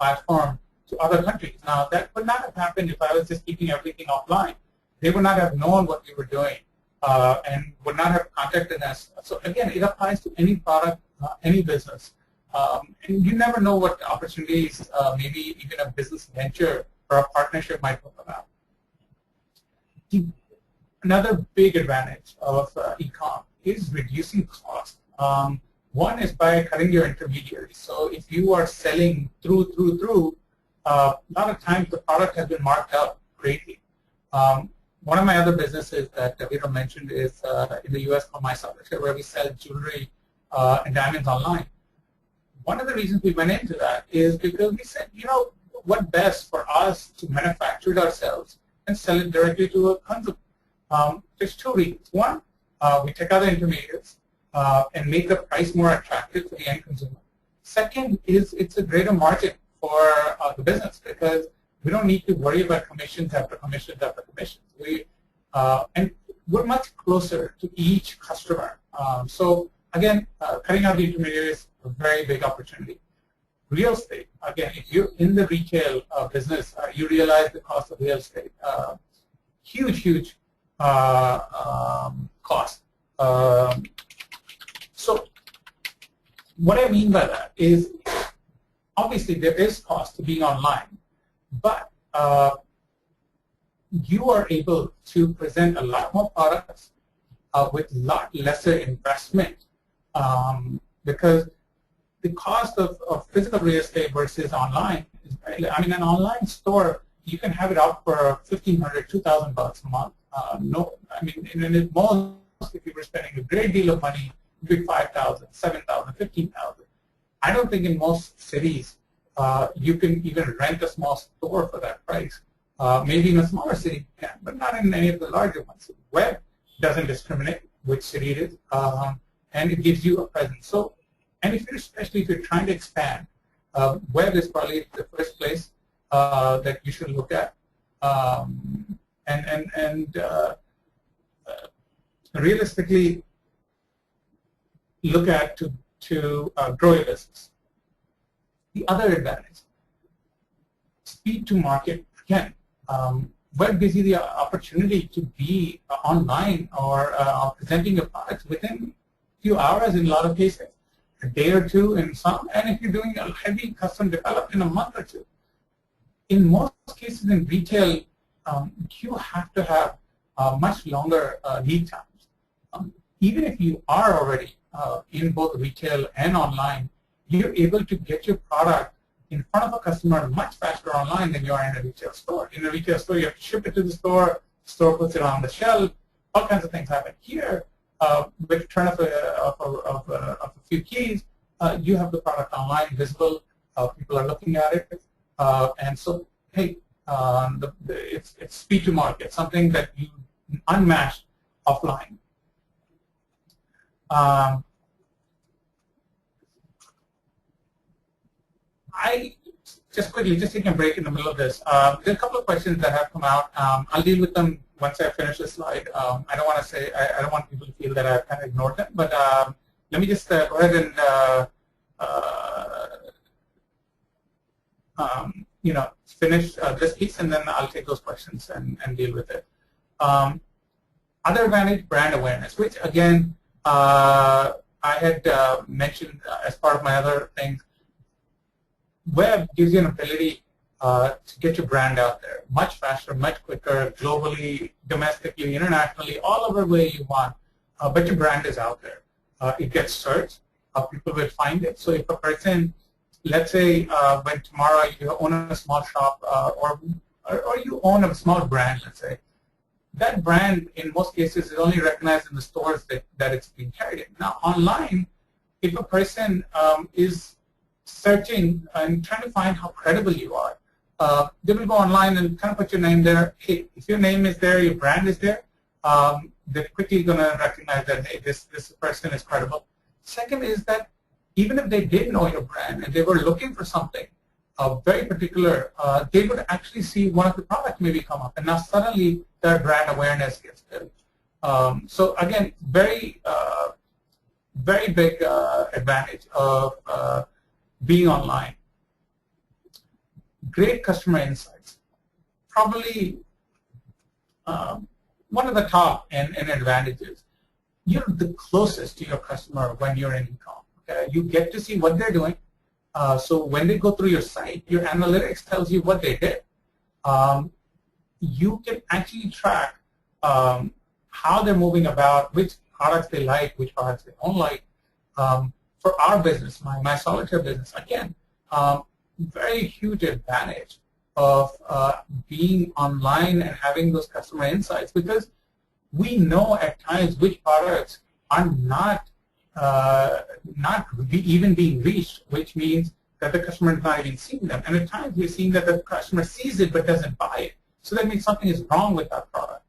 platform to other countries. Now that would not have happened if I was just keeping everything offline. They would not have known what we were doing and would not have contacted us. So again, it applies to any product, any business. And you never know what opportunities, maybe even a business venture or a partnership might come about. Another big advantage of e-com is reducing cost. One is by cutting your intermediaries. So if you are selling through, a lot of times the product has been marked up greatly. One of my other businesses that Vito mentioned is in the US called My Publisher, where we sell jewelry and diamonds online. One of the reasons we went into that is because we said, you know, what best for us to manufacture it ourselves and sell it directly to a consumer. There's two reasons. One, we take out the intermediaries and make the price more attractive to the end consumer. Second is it's a greater margin for the business because we don't need to worry about commissions after commissions after commissions. And we're much closer to each customer. So again, cutting out the intermediaries, a very big opportunity. Real estate, again, if you're in the retail business, you realize the cost of real estate. Huge cost. So what I mean by that is, obviously there is cost to being online, but you are able to present a lot more products with a lot lesser investment because the cost of physical real estate versus online is very, I mean, an online store, you can have it out for $1,500, $2,000 a month. No, I mean, in most, if you were spending a great deal of money, it would be $5,000, $7,000, $15,000. I don't think in most cities you can even rent a small store for that price. Maybe in a smaller city you can, but not in any of the larger ones. Web doesn't discriminate which city it is, and it gives you a presence. So, and especially if you're trying to expand, web is probably the first place that you should look at, and realistically look at to grow your business. The other advantage, speed to market. Again, web gives you the opportunity to be online or presenting your products within a few hours in a lot of cases, a day or two in some, and if you're doing a heavy custom development in a month or two. In most cases in retail, you have to have much longer lead times. Even if you are already in both retail and online, you're able to get your product in front of a customer much faster online than you are in a retail store. In a retail store, you have to ship it to the store puts it on the shelf, all kinds of things happen. Here, with the turn of a few keys, you have the product online, visible, people are looking at it, and so, hey, it's speed to market, something that you unmatched offline. I just quickly, just taking a break in the middle of this. There are a couple of questions that have come out. I'll deal with them once I finish this slide. I don't want to say, I don't want people to feel that I've kind of ignored them, but let me just go ahead and you know, finish this piece, and then I'll take those questions and deal with it. Other advantage, brand awareness, which again, I had mentioned as part of my other things, web gives you an ability to get your brand out there much faster, much quicker, globally, domestically, internationally, all over where you want. But your brand is out there. It gets searched. People will find it. So if a person, let's say, when tomorrow you own a small shop or you own a small brand, let's say, that brand in most cases is only recognized in the stores that it's being carried in. Now online, if a person is searching and trying to find how credible you are, they will go online and kind of put your name there. Hey, if your name is there, your brand is there, they're quickly going to recognize that, hey, this person is credible. Second is that even if they did know your brand and they were looking for something very particular, they would actually see one of the products maybe come up, and now suddenly their brand awareness gets built. So again, very big advantage of being online. Great customer insights. Probably one of the top in advantages. You're the closest to your customer when you're in e-com. Okay? You get to see what they're doing. So when they go through your site, your analytics tells you what they did. You can actually track how they're moving about, which products they like, which products they don't like. For our business, my solitaire business, again, very huge advantage of being online and having those customer insights, because we know at times which products are not even being reached, which means that the customer is not even seeing them. And at times we're seeing that the customer sees it but doesn't buy it. So that means something is wrong with that product.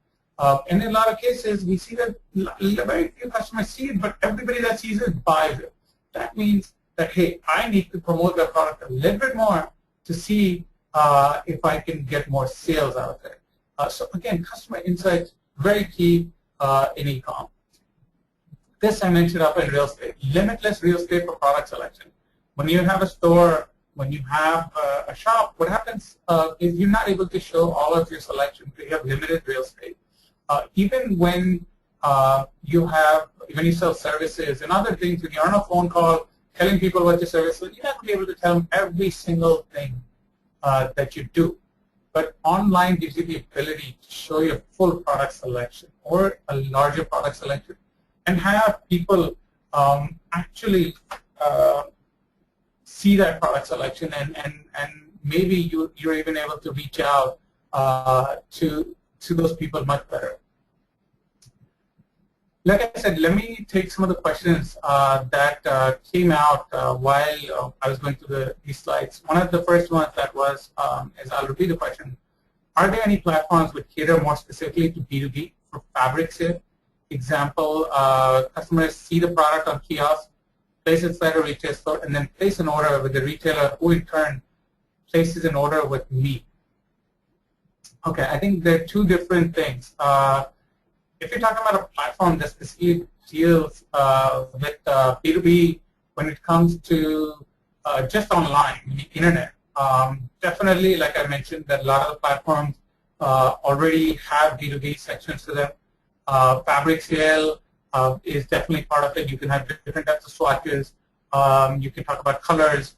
And in a lot of cases, we see that very few customers see it, but everybody that sees it buys it. That means that, hey, I need to promote that product a little bit more to see if I can get more sales out there. So again, customer insights, very key in e-com. This I mentioned up in real estate. Limitless real estate for product selection. When you have a store, when you have a shop, what happens is you're not able to show all of your selection because you have limited real estate. Even when when you sell services and other things, when you're on a phone call telling people what your service is, you're not going to be able to tell them every single thing that you do. But online gives you the ability to show your full product selection or a larger product selection and have people actually see that product selection, and maybe you're even able to reach out to those people much better. Like I said, let me take some of the questions that came out while I was going through these slides. One of the first ones that was, is I'll repeat the question. Are there any platforms which cater more specifically to B2B for fabric sale? Example, customers see the product on kiosk, place it inside a retail store, and then place an order with the retailer, who in turn places an order with me. Okay, I think there are two different things. If you're talking about a platform that specifically deals with B2B when it comes to just online, the internet, definitely, like I mentioned, that a lot of the platforms already have B2B sections to them. Fabric sale is definitely part of it. You can have different types of swatches. You can talk about colors,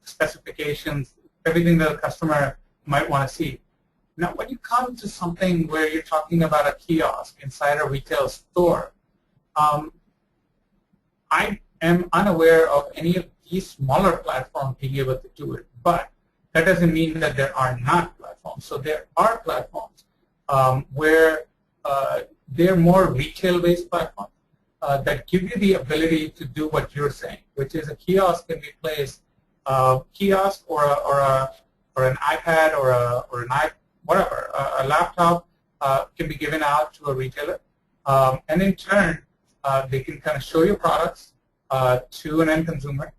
specifications, everything that a customer might want to see. Now, when you come to something where you're talking about a kiosk inside a retail store, I am unaware of any of these smaller platforms being able to do it, but that doesn't mean that there are not platforms. So there are platforms where they're more retail-based platforms that give you the ability to do what you're saying, which is a kiosk can be placed, kiosk or an iPad or an iPad, whatever, a laptop can be given out to a retailer, and in turn, they can kind of show your products to an end consumer.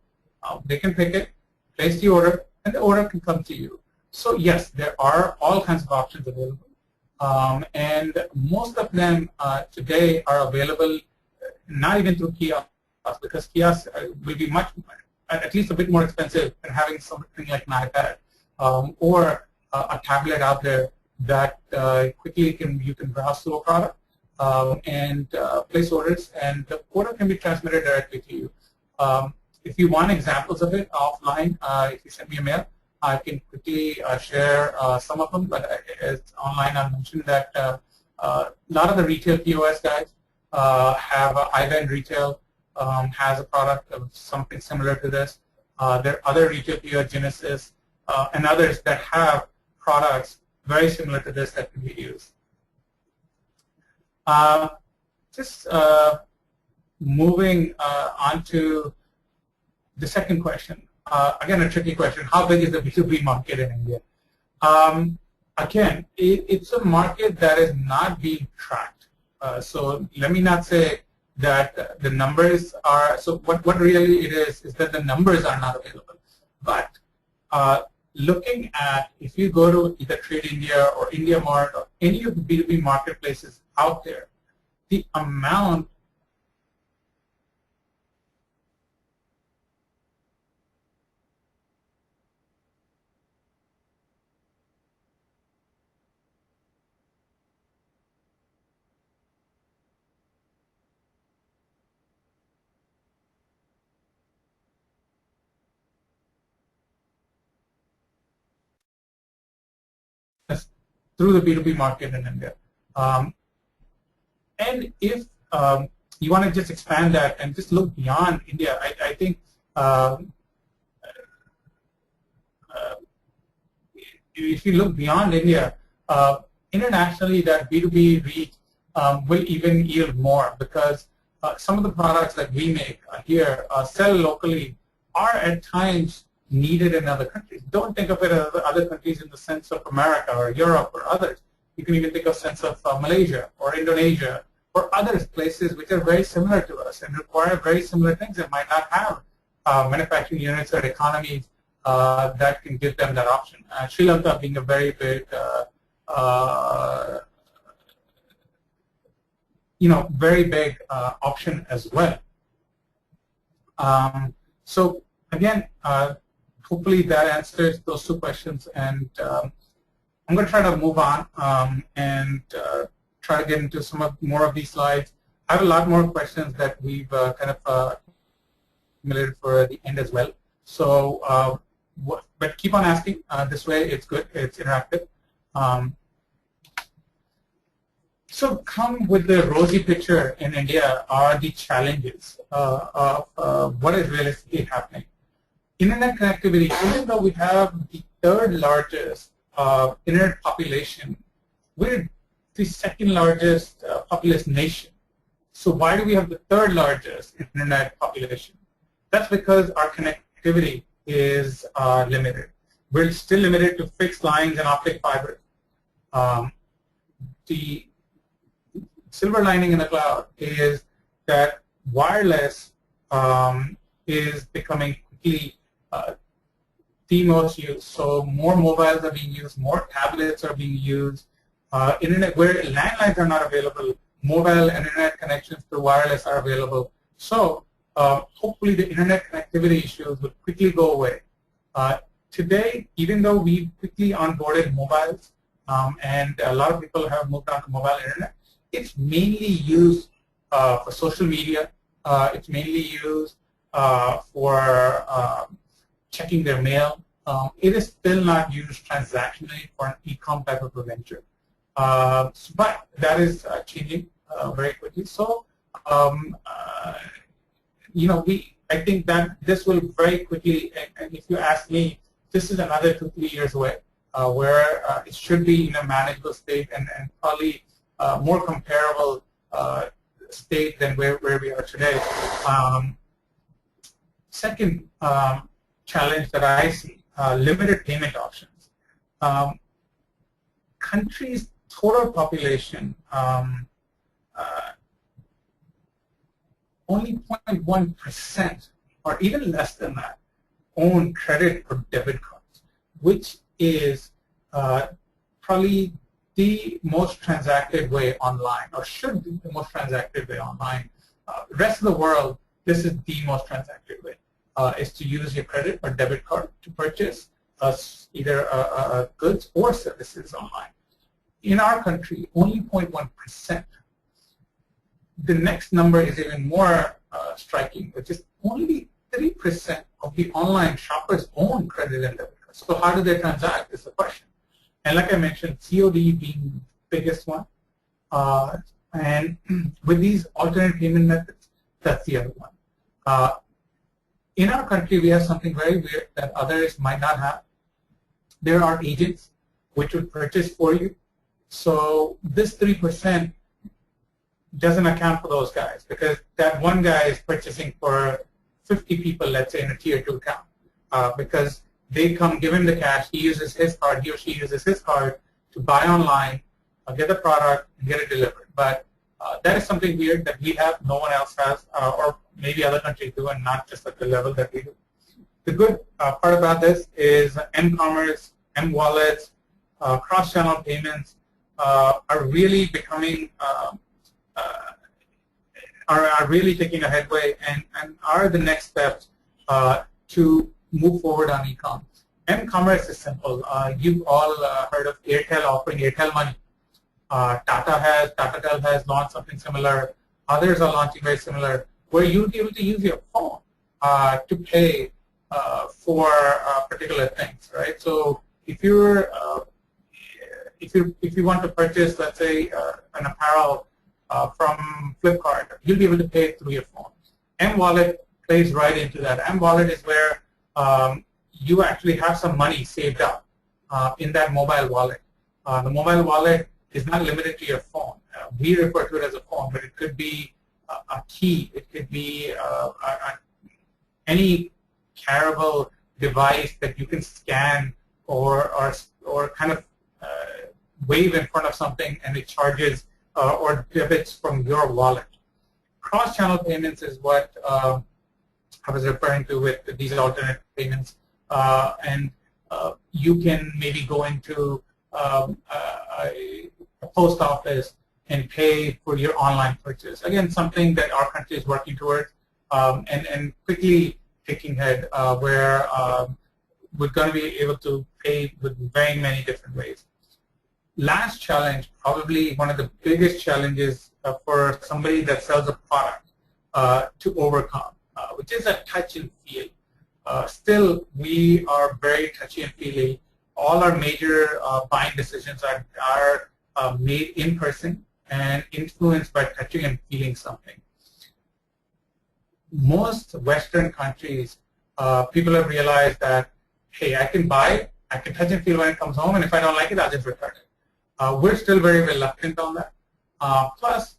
They can pick it, place the order, and the order can come to you. So yes, there are all kinds of options available, and most of them today are available not even through kiosks, because kiosks will be much, at least a bit more expensive than having something like an iPad or a tablet out there that quickly you can browse through a product and place orders, and the order can be transmitted directly to you. If you want examples of it offline, if you send me a mail, I can quickly share some of them, but as online I mentioned that a lot of the retail POS guys have iVend Retail has a product of something similar to this. There are other retail POS, Genesis, and others that have products very similar to this that can be used. Just moving on to the second question. Again, a tricky question. How big is the B2B market in India? Again, it's a market that is not being tracked. So let me not say that the numbers are, so what really it is that the numbers are not available. But looking at, if you go to either Trade India or India Mart or any of the B2B marketplaces out there, the amount through the B2B market in India. And if you want to just expand that and just look beyond India, I think if you look beyond India, internationally that B2B reach will even yield more, because some of the products that we make here sell locally are at times needed in other countries. Don't think of it as other countries in the sense of America or Europe or others. You can even think of sense of Malaysia or Indonesia or other places which are very similar to us and require very similar things and might not have manufacturing units or economies that can give them that option. Sri Lanka being a very big, very big option as well. So again, hopefully that answers those two questions, and I'm going to try to move on and try to get into some more of these slides. I have a lot more questions that we've kind of accumulated for the end as well. So, but keep on asking. This way, it's good. It's interactive. So, come with the rosy picture in India are the challenges of what is realistically happening. Internet connectivity, even though we have the third largest internet population, we're the second largest populous nation. So why do we have the third largest internet population? That's because our connectivity is limited. We're still limited to fixed lines and optic fiber. The silver lining in the cloud is that wireless is becoming quickly the most used. So more mobiles are being used, more tablets are being used. Internet, where landlines are not available, mobile and internet connections through wireless are available. So hopefully the internet connectivity issues will quickly go away. Today, even though we quickly onboarded mobiles and a lot of people have moved on to mobile internet, it's mainly used for social media. It's mainly used for checking their mail. It is still not used transactionally for an e-com type of a venture. But that is changing very quickly. So, I think that this will very quickly, and if you ask me, this is another 2-3 years away, where it should be in a manageable state and probably more comparable state than where we are today. Second challenge that I see, limited payment options. Countries' total population, only 0.1% or even less than that own credit or debit cards, which is probably the most transacted way online, or should be the most transacted way online. Rest of the world, this is the most transacted way, is to use your credit or debit card to purchase either goods or services online. In our country, only 0.1% the next number is even more striking, which is only 3% of the online shoppers own credit and debit cards. So how do they transact is the question. And like I mentioned, COD being the biggest one. And with these alternate payment methods, that's the other one. In our country, we have something very weird that others might not have. There are agents which would purchase for you. So this 3% doesn't account for those guys, because that one guy is purchasing for 50 people, let's say, in a tier 2 account, because they come, give him the cash, he uses his card, he or she uses his card to buy online, get the product, and get it delivered. But that is something weird that we have, no one else has, or maybe other countries do, and not just at the level that we do. The good part about this is m-commerce, m-wallets, cross-channel payments are really becoming, are really taking a headway and are the next steps to move forward on e-com. M-commerce is simple. You've all heard of Airtel offering Airtel Money. Tatatel has launched something similar. Others are launching very similar, where you'll be able to use your phone to pay for particular things, right? So if you're if you want to purchase, let's say, an apparel from Flipkart, you'll be able to pay it through your phone. M-Wallet plays right into that. M-Wallet is where you actually have some money saved up in that mobile wallet. The mobile wallet is not limited to your phone. We refer to it as a phone, but it could be a key. It could be any carryable device that you can scan or kind of wave in front of something, and it charges or debits from your wallet. Cross-channel payments is what I was referring to with these alternate payments, and you can maybe go into a post office and pay for your online purchase. Again, something that our country is working towards, and quickly taking head, where we're going to be able to pay with very many different ways. Last challenge, probably one of the biggest challenges for somebody that sells a product to overcome, which is a touch and feel. Still, we are very touchy and feely. All our major buying decisions are made in person and influenced by touching and feeling something. Most Western countries, people have realized that, hey, I can buy it, I can touch and feel when it comes home, and if I don't like it, I'll just return it. We're still very reluctant on that. Plus,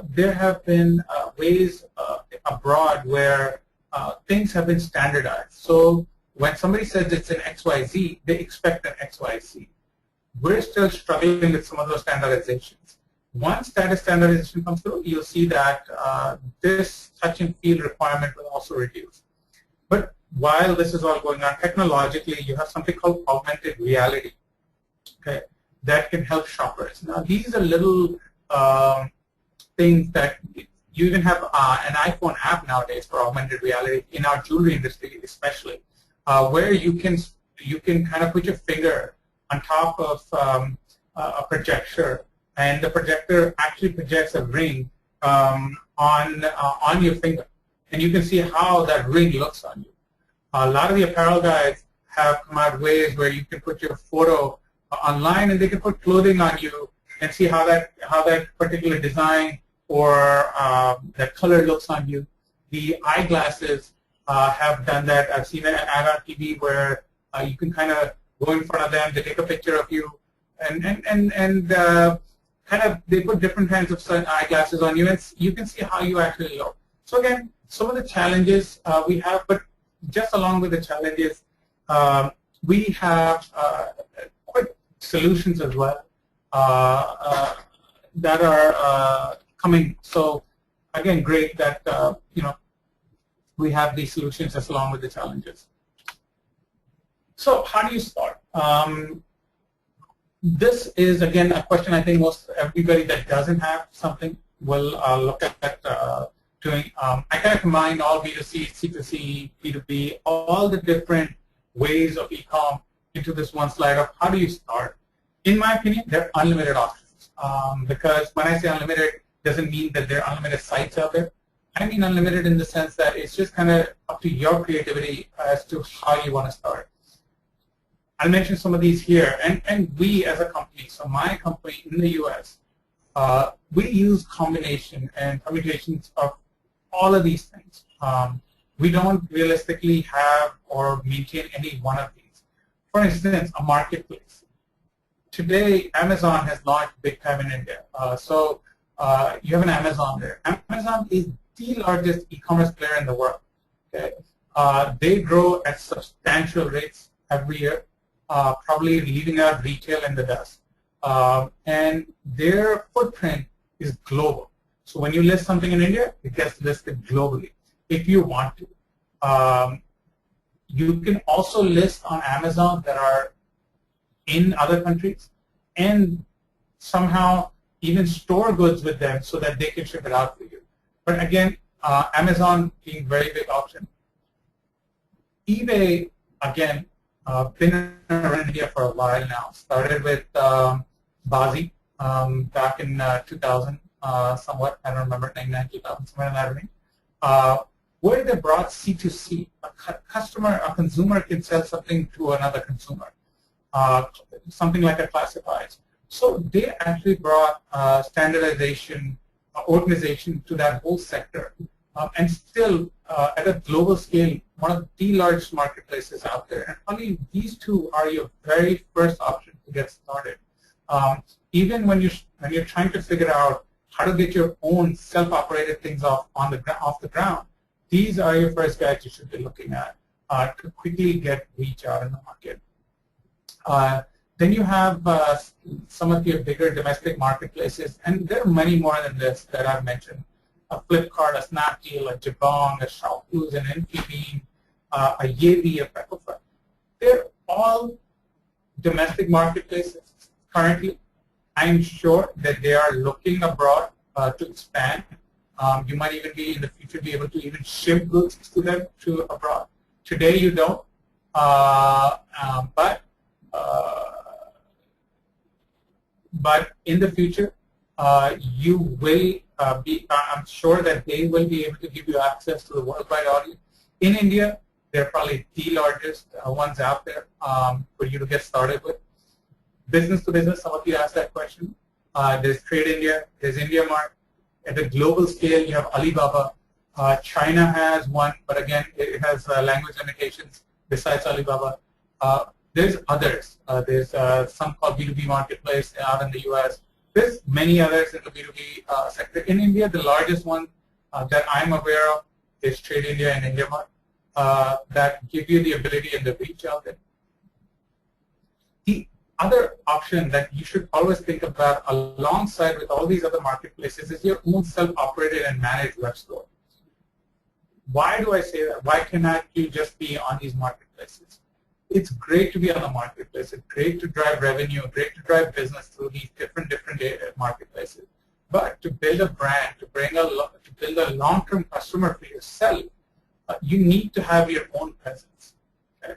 there have been ways abroad where things have been standardized. So when somebody says it's an XYZ, they expect an XYZ. We're still struggling with some of those standardizations. Once that standardization comes through, you'll see that this touch and feel requirement will also reduce. But while this is all going on, technologically, you have something called augmented reality, okay, that can help shoppers. Now, these are little things that you even have an iPhone app nowadays for augmented reality in our jewelry industry, especially, where you can kind of put your finger on top of a projector, and the projector actually projects a ring on your finger, and you can see how that ring looks on you. A lot of the apparel guys have come out ways where you can put your photo online, and they can put clothing on you and see how that particular design or that color looks on you. The eyeglasses have done that. I've seen an ad on TV where you can kind of go in front of them, they take a picture of you, and kind of they put different kinds of eyeglasses on you, and you can see how you actually look. So again, some of the challenges we have, but just along with the challenges, we have quick solutions as well that are coming. So again, great that we have these solutions as along with the challenges. So how do you start? This is again a question I think most everybody that doesn't have something will look at doing. I kind of combine all B2C, C2C, B2B, all the different ways of e-com into this one slide of how do you start. In my opinion, there are unlimited options, because when I say unlimited, doesn't mean that there are unlimited sites out there. I mean unlimited in the sense that it's just kind of up to your creativity as to how you want to start. I'll mention some of these here. And we as a company, so my company in the US, we use combination and permutations of all of these things. We don't realistically have or maintain any one of these. For instance, a marketplace. Today, Amazon has launched big time in India. You have an Amazon there. Amazon is the largest e-commerce player in the world. Okay? They grow at substantial rates every year, probably leaving out retail in the dust. And their footprint is global. So when you list something in India, it gets listed globally if you want to. You can also list on Amazon that are in other countries and somehow even store goods with them so that they can ship it out for you. But again, Amazon being very big option. eBay, again, been around India for a while now. Started with Bazi back in 2000, somewhat, I don't remember, 99, 2000, somewhere in that range, where they brought C2C. A consumer can sell something to another consumer, something like a classifieds. So they actually brought standardization, organization to that whole sector, and still at a global scale, one of the largest marketplaces out there. And only these two are your very first option to get started. Even when you're trying to figure out how to get your own self-operated things off the ground, these are your first guides you should be looking at to quickly get reach out in the market. Then you have some of your bigger domestic marketplaces, and there are many more than this that I've mentioned. A Flipkart, a Snapdeal, a Jabong, a Shopclues, an Infibeam, a Yevi, a Pepperfry. They're all domestic marketplaces currently. I'm sure that they are looking abroad to expand. You might even be in the future be able to even ship goods to them to abroad. Today you don't, but in the future you will be. I'm sure that they will be able to give you access to the worldwide audience. In India, they're probably the largest ones out there for you to get started with. Business to business, some of you asked that question. There's Trade India, there's India Mart. At a global scale, you have Alibaba. China has one, but again, it has language limitations besides Alibaba. There's others. There's some called B2B marketplace out in the US. There's many others in the B2B sector. In India, the largest one that I'm aware of is Trade India and India Mart that give you the ability and the reach out there. The other option that you should always think about alongside with all these other marketplaces is your own self-operated and managed web store. Why do I say that? Why cannot you just be on these marketplaces? It's great to be on the marketplace. It's great to drive revenue, great to drive business through these different marketplaces. But to build a brand, to build a long-term customer for yourself, you need to have your own presence. Okay?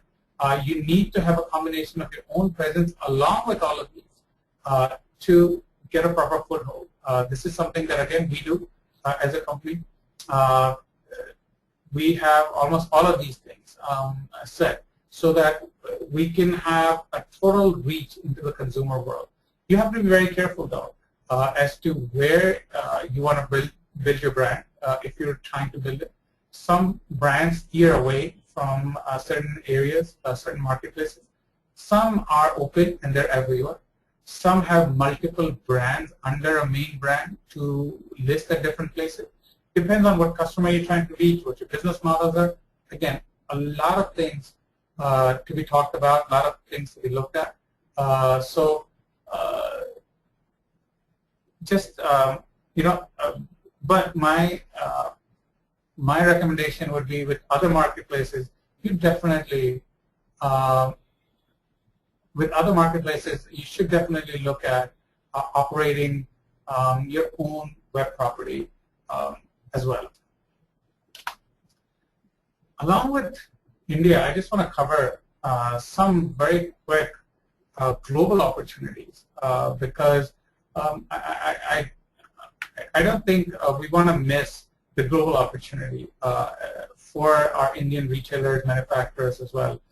You need to have a combination of your own presence along with all of these to get a proper foothold. This is something that, again, we do as a company. We have almost all of these things set so that we can have a total reach into the consumer world. You have to be very careful, though, as to where you want to build your brand if you're trying to build it. Some brands steer away from certain areas, certain marketplaces. Some are open and they're everywhere. Some have multiple brands under a main brand to list at different places. Depends on what customer you're trying to reach, what your business models are. Again, a lot of things to be talked about, a lot of things to be looked at. But my recommendation would be with other marketplaces, you definitely, you should definitely look at operating your own web property as well. Along with India, I just want to cover some very quick global opportunities because I I don't think we want to miss the global opportunity for our Indian retailers, manufacturers as well.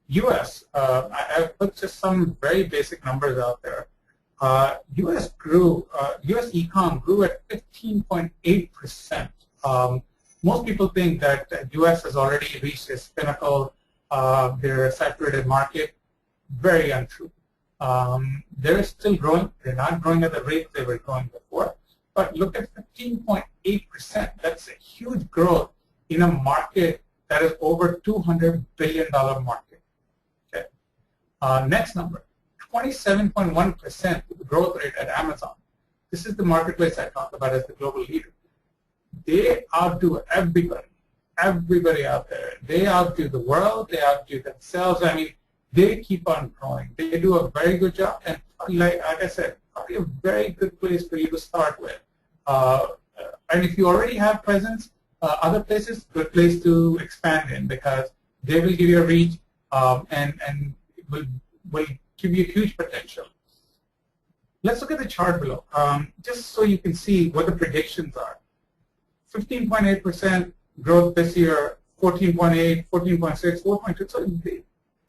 U.S. I've put just some very basic numbers out there. U.S. e-com grew at 15.8%. Most people think that U.S. has already reached its pinnacle. They're a saturated market. Very untrue. They're still growing. They're not growing at the rate they were growing before. But look at 15.8%. That's a huge growth in a market that is over $200 billion market. Okay. Next number, 27.1% growth rate at Amazon. This is the marketplace I talked about as the global leader. They outdo everybody out there. They outdo the world. They outdo themselves. I mean, they keep on growing. They do a very good job, and like I said, probably a very good place for you to start with. And if you already have presence, other places, good place to expand in, because they will give you a reach and will give you huge potential. Let's look at the chart below, just so you can see what the predictions are. 15.8% growth this year, 14.8, 14.6, 4.2. So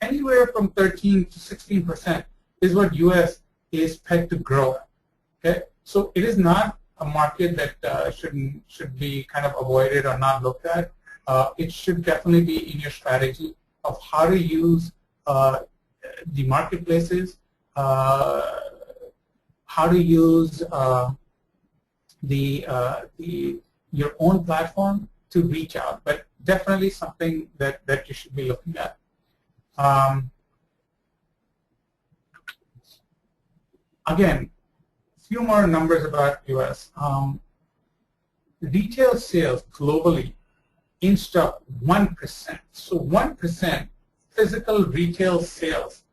anywhere from 13 to 16% is what U.S. is pegged to grow. Okay, so it is not a market that should be kind of avoided or not looked at. It should definitely be in your strategy of how to use the marketplaces, how to use your own platform to reach out, but definitely something that you should be looking at. Again, a few more numbers about US. Retail sales globally inched up 1%. So 1% physical retail sales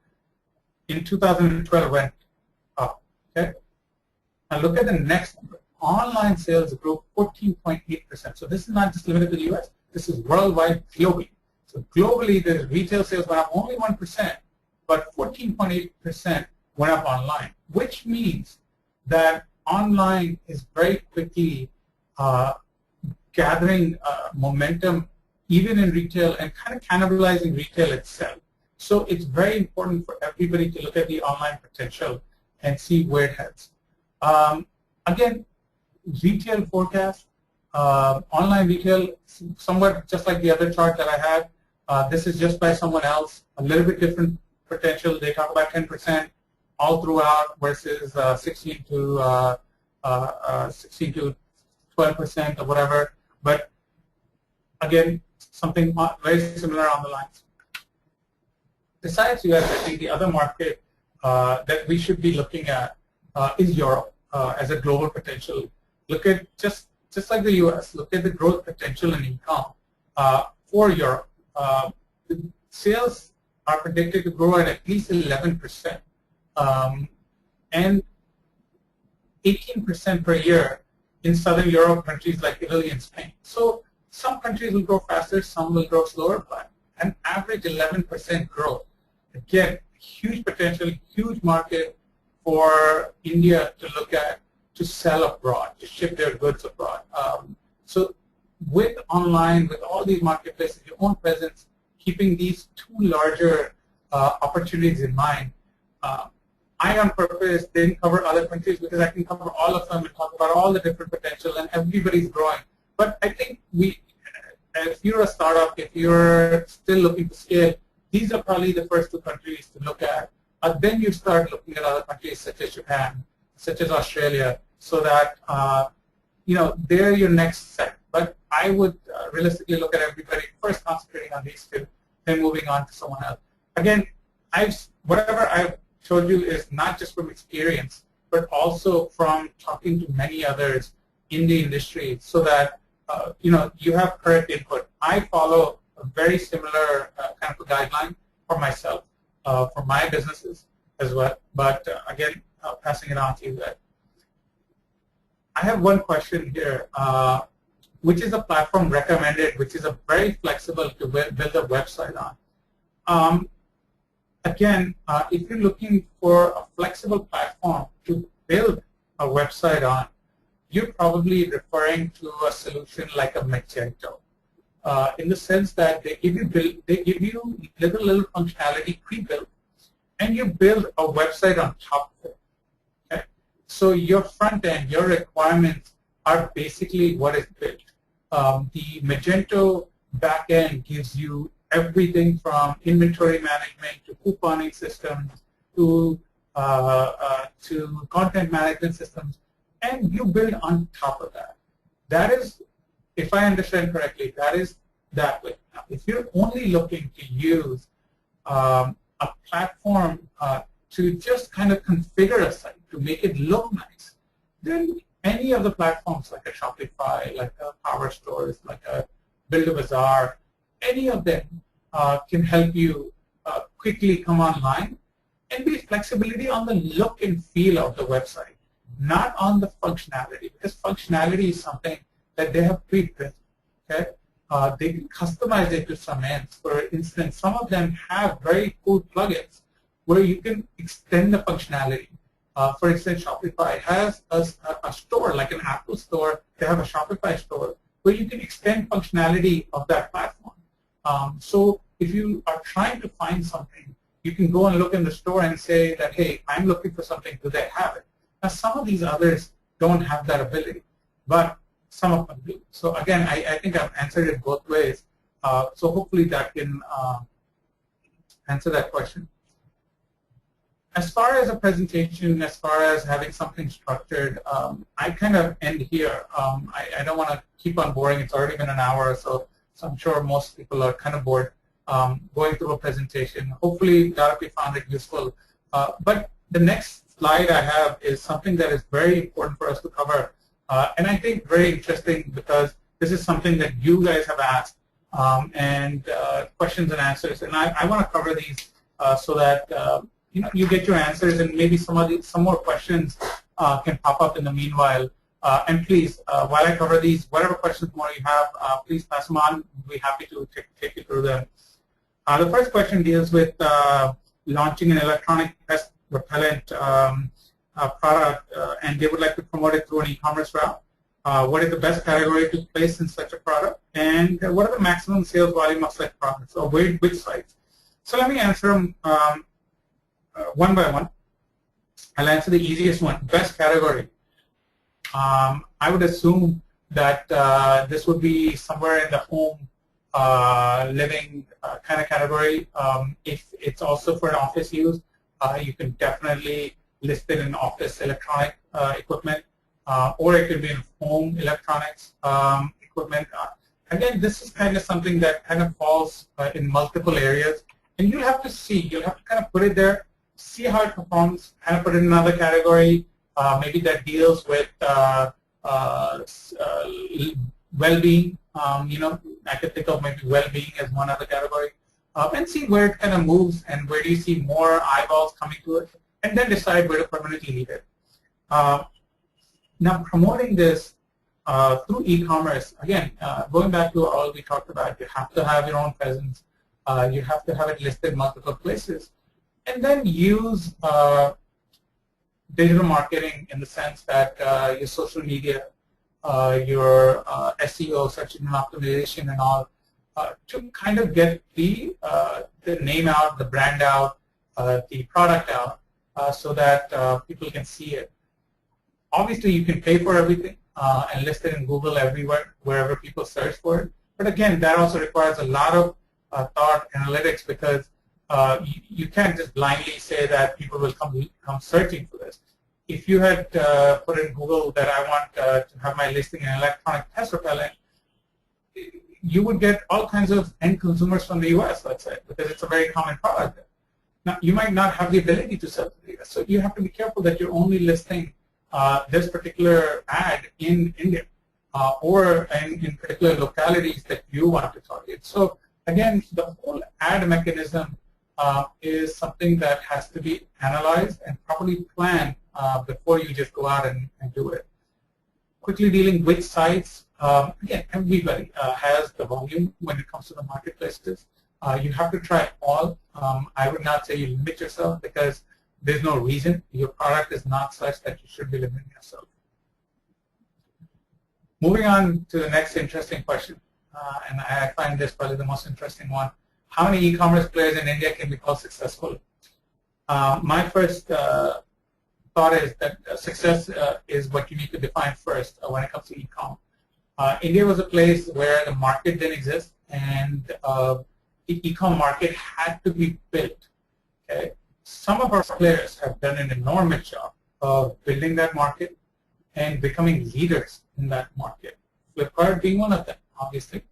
in 2012 went up. Okay. Now look at the next number. Online sales grew 14.8%. So this is not just limited to the US. This is worldwide, globally. So globally, the retail sales went up only 1%, but 14.8% went up online, which means that online is very quickly gathering momentum even in retail and kind of cannibalizing retail itself. So it's very important for everybody to look at the online potential and see where it heads. Again, retail forecast, online retail, somewhat just like the other chart that I had. This is just by someone else, a little bit different potential. They talk about 10% all throughout versus 16 to 12% or whatever. But again, something very similar on the lines. Besides US, I think the other market that we should be looking at is Europe as a global potential. Look at just like the US, look at the growth potential in e-com for Europe. The sales are predicted to grow at least 11%, and 18% per year in Southern Europe countries like Italy and Spain. So some countries will grow faster, some will grow slower, but an average 11% growth. Again, huge potential, huge market for India to look at, to sell abroad, to ship their goods abroad. So with online, with all these marketplaces, your own presence, keeping these two larger opportunities in mind, I on purpose didn't cover other countries because I can cover all of them and talk about all the different potential, and everybody's growing. But I think if you're a startup, if you're still looking to scale, these are probably the first two countries to look at. Then you start looking at other countries such as Japan, such as Australia, so that they're your next set. But I would realistically look at everybody first concentrating on these two, then moving on to someone else. Again, whatever I've showed you is not just from experience, but also from talking to many others in the industry, so that you have correct input. I follow a very similar kind of a guideline for myself, for my businesses as well. But again, passing it on to you guys. I have one question here, which is a platform recommended, which is a very flexible to build a website on. Again, if you're looking for a flexible platform to build a website on, you're probably referring to a solution like a Magento, in the sense that they give you little functionality pre-built, and you build a website on top of it. Okay? So your front end, your requirements are basically what is built. The Magento back end gives you everything from inventory management to couponing systems to content management systems, and you build on top of that. That is, if I understand correctly, that is that way. Now, if you're only looking to use a platform to just kind of configure a site to make it look nice, then any of the platforms like a Shopify, like a Power Stores, like a Build-A-Bazaar, any of them can help you quickly come online, and be flexibility on the look and feel of the website, not on the functionality, because functionality is something that they have pre-built. Okay? They can customize it to some ends. For instance, some of them have very cool plugins where you can extend the functionality. For instance, Shopify has a store, like an Apple store. They have a Shopify store where you can extend functionality of that platform. So if you are trying to find something, you can go and look in the store and say that, hey, I'm looking for something, do they have it? Now, some of these others don't have that ability, but some of them do. So again, I think I've answered it both ways. So hopefully that can answer that question. As far as a presentation, as far as having something structured, I kind of end here. I don't want to keep on boring. It's already been an hour or so, so I'm sure most people are kind of bored going through a presentation. Hopefully, Darapi found it useful. But the next slide I have is something that is very important for us to cover, and I think very interesting because this is something that you guys have asked, and questions and answers. And I want to cover these so that you get your answers, and maybe some more questions can pop up in the meanwhile. And please, while I cover these, whatever questions more you have, please pass them on. We'll be happy to take you through them. The first question deals with launching an electronic pest repellent product, and they would like to promote it through an e-commerce route. What is the best category to place in such a product? And what are the maximum sales volume of such products, or which sites? So let me answer them one by one. I'll answer the easiest one, best category. I would assume that this would be somewhere in the home living kind of category. If it's also for an office use, you can definitely list it in office electronic equipment, or it could be in home electronics equipment. Again, this is kind of something that kind of falls in multiple areas, and you'll have to see, you'll have to kind of put it there, see how it performs, kind of put it in another category, maybe that deals with well-being. I could think of maybe well-being as one other category, and see where it kind of moves and where do you see more eyeballs coming to it, and then decide where to permanently leave it. Now, promoting this through e-commerce, again, going back to all we talked about, you have to have your own presence. You have to have it listed in multiple places. And then use digital marketing in the sense that your social media, your SEO, search engine optimization, and all, to kind of get the name out, the brand out, the product out, so that people can see it. Obviously, you can pay for everything and list it in Google everywhere, wherever people search for it. But again, that also requires a lot of thought, analytics, because you can't just blindly say that people will come searching for this. If you had put in Google that I want to have my listing in electronic pest repellent, you would get all kinds of end consumers from the US, let's say, because it's a very common product. Now, you might not have the ability to sell to the US, so you have to be careful that you're only listing this particular ad in India or in particular localities that you want to target. So again, the whole ad mechanism is something that has to be analyzed and properly planned before you just go out and do it. Quickly dealing with sites, again, everybody has the volume when it comes to the marketplaces. You have to try all. I would not say you limit yourself, because there's no reason. Your product is not such that you should be limiting yourself. Moving on to the next interesting question, and I find this probably the most interesting one. How many e-commerce players in India can be called successful? My first thought is that success is what you need to define first when it comes to e-com. India was a place where the market didn't exist, and the e-com market had to be built. Okay? Some of our players have done an enormous job of building that market and becoming leaders in that market. Flipkart being one of them, obviously.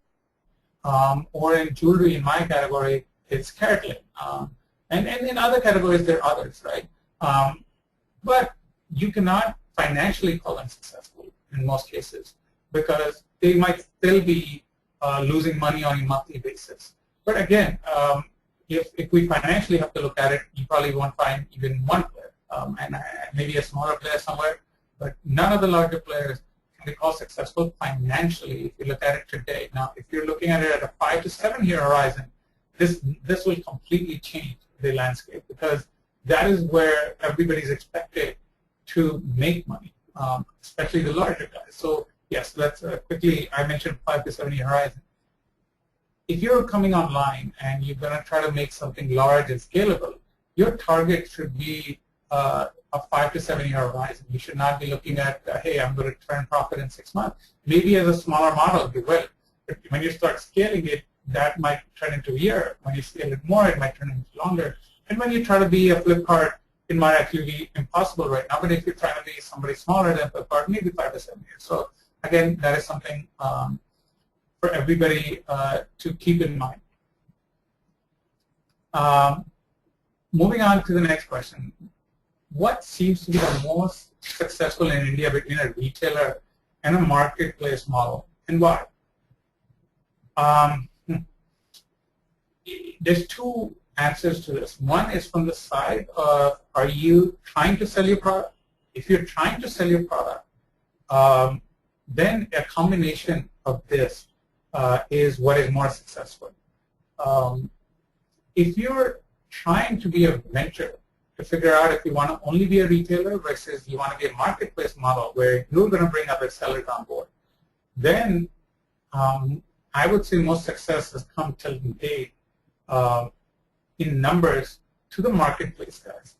Or in jewelry, in my category, it's CaratLane. And in other categories, there are others, right? But you cannot financially call them successful in most cases because they might still be losing money on a monthly basis. But again, if we financially have to look at it, you probably won't find even one player, and maybe a smaller player somewhere, but none of the larger players can be called successful financially if you look at it today. Now, if you're looking at it at a 5 to 7 year horizon, this will completely change the landscape because that is where everybody's expected to make money, especially the larger guys. So yes, let's quickly, I mentioned 5 to 7 year horizon. If you're coming online and you're going to try to make something large and scalable, your target should be a 5 to 7 year horizon. You should not be looking at, hey, I'm going to turn profit in 6 months. Maybe as a smaller model, you will. But when you start scaling it, that might turn into a year. When you scale it more, it might turn into longer. And when you try to be a Flipkart, it might actually be impossible right now. But if you're trying to be somebody smaller than Flipkart, maybe 5 to 7 years. So again, that is something for everybody to keep in mind. Moving on to the next question. What seems to be the most successful in India between a retailer and a marketplace model, and why? There's two answers to this. One is from the side of, are you trying to sell your product? If you're trying to sell your product, then a combination of this is what is more successful. If you're trying to be a venture to figure out if you want to only be a retailer versus you want to be a marketplace model where you're going to bring other sellers on board, then I would say most success has come till date in numbers to the marketplace guys.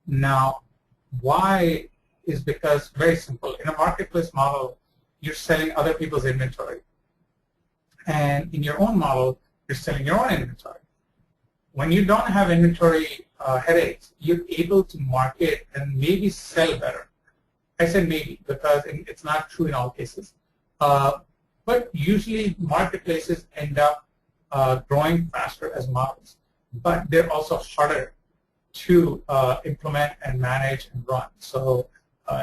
Now, why is because very simple. In a marketplace model, you're selling other people's inventory. And in your own model, you're selling your own inventory. When you don't have inventory headaches, you're able to market and maybe sell better. I said maybe because it's not true in all cases. But usually marketplaces end up growing faster as models. But they're also harder to implement and manage and run. So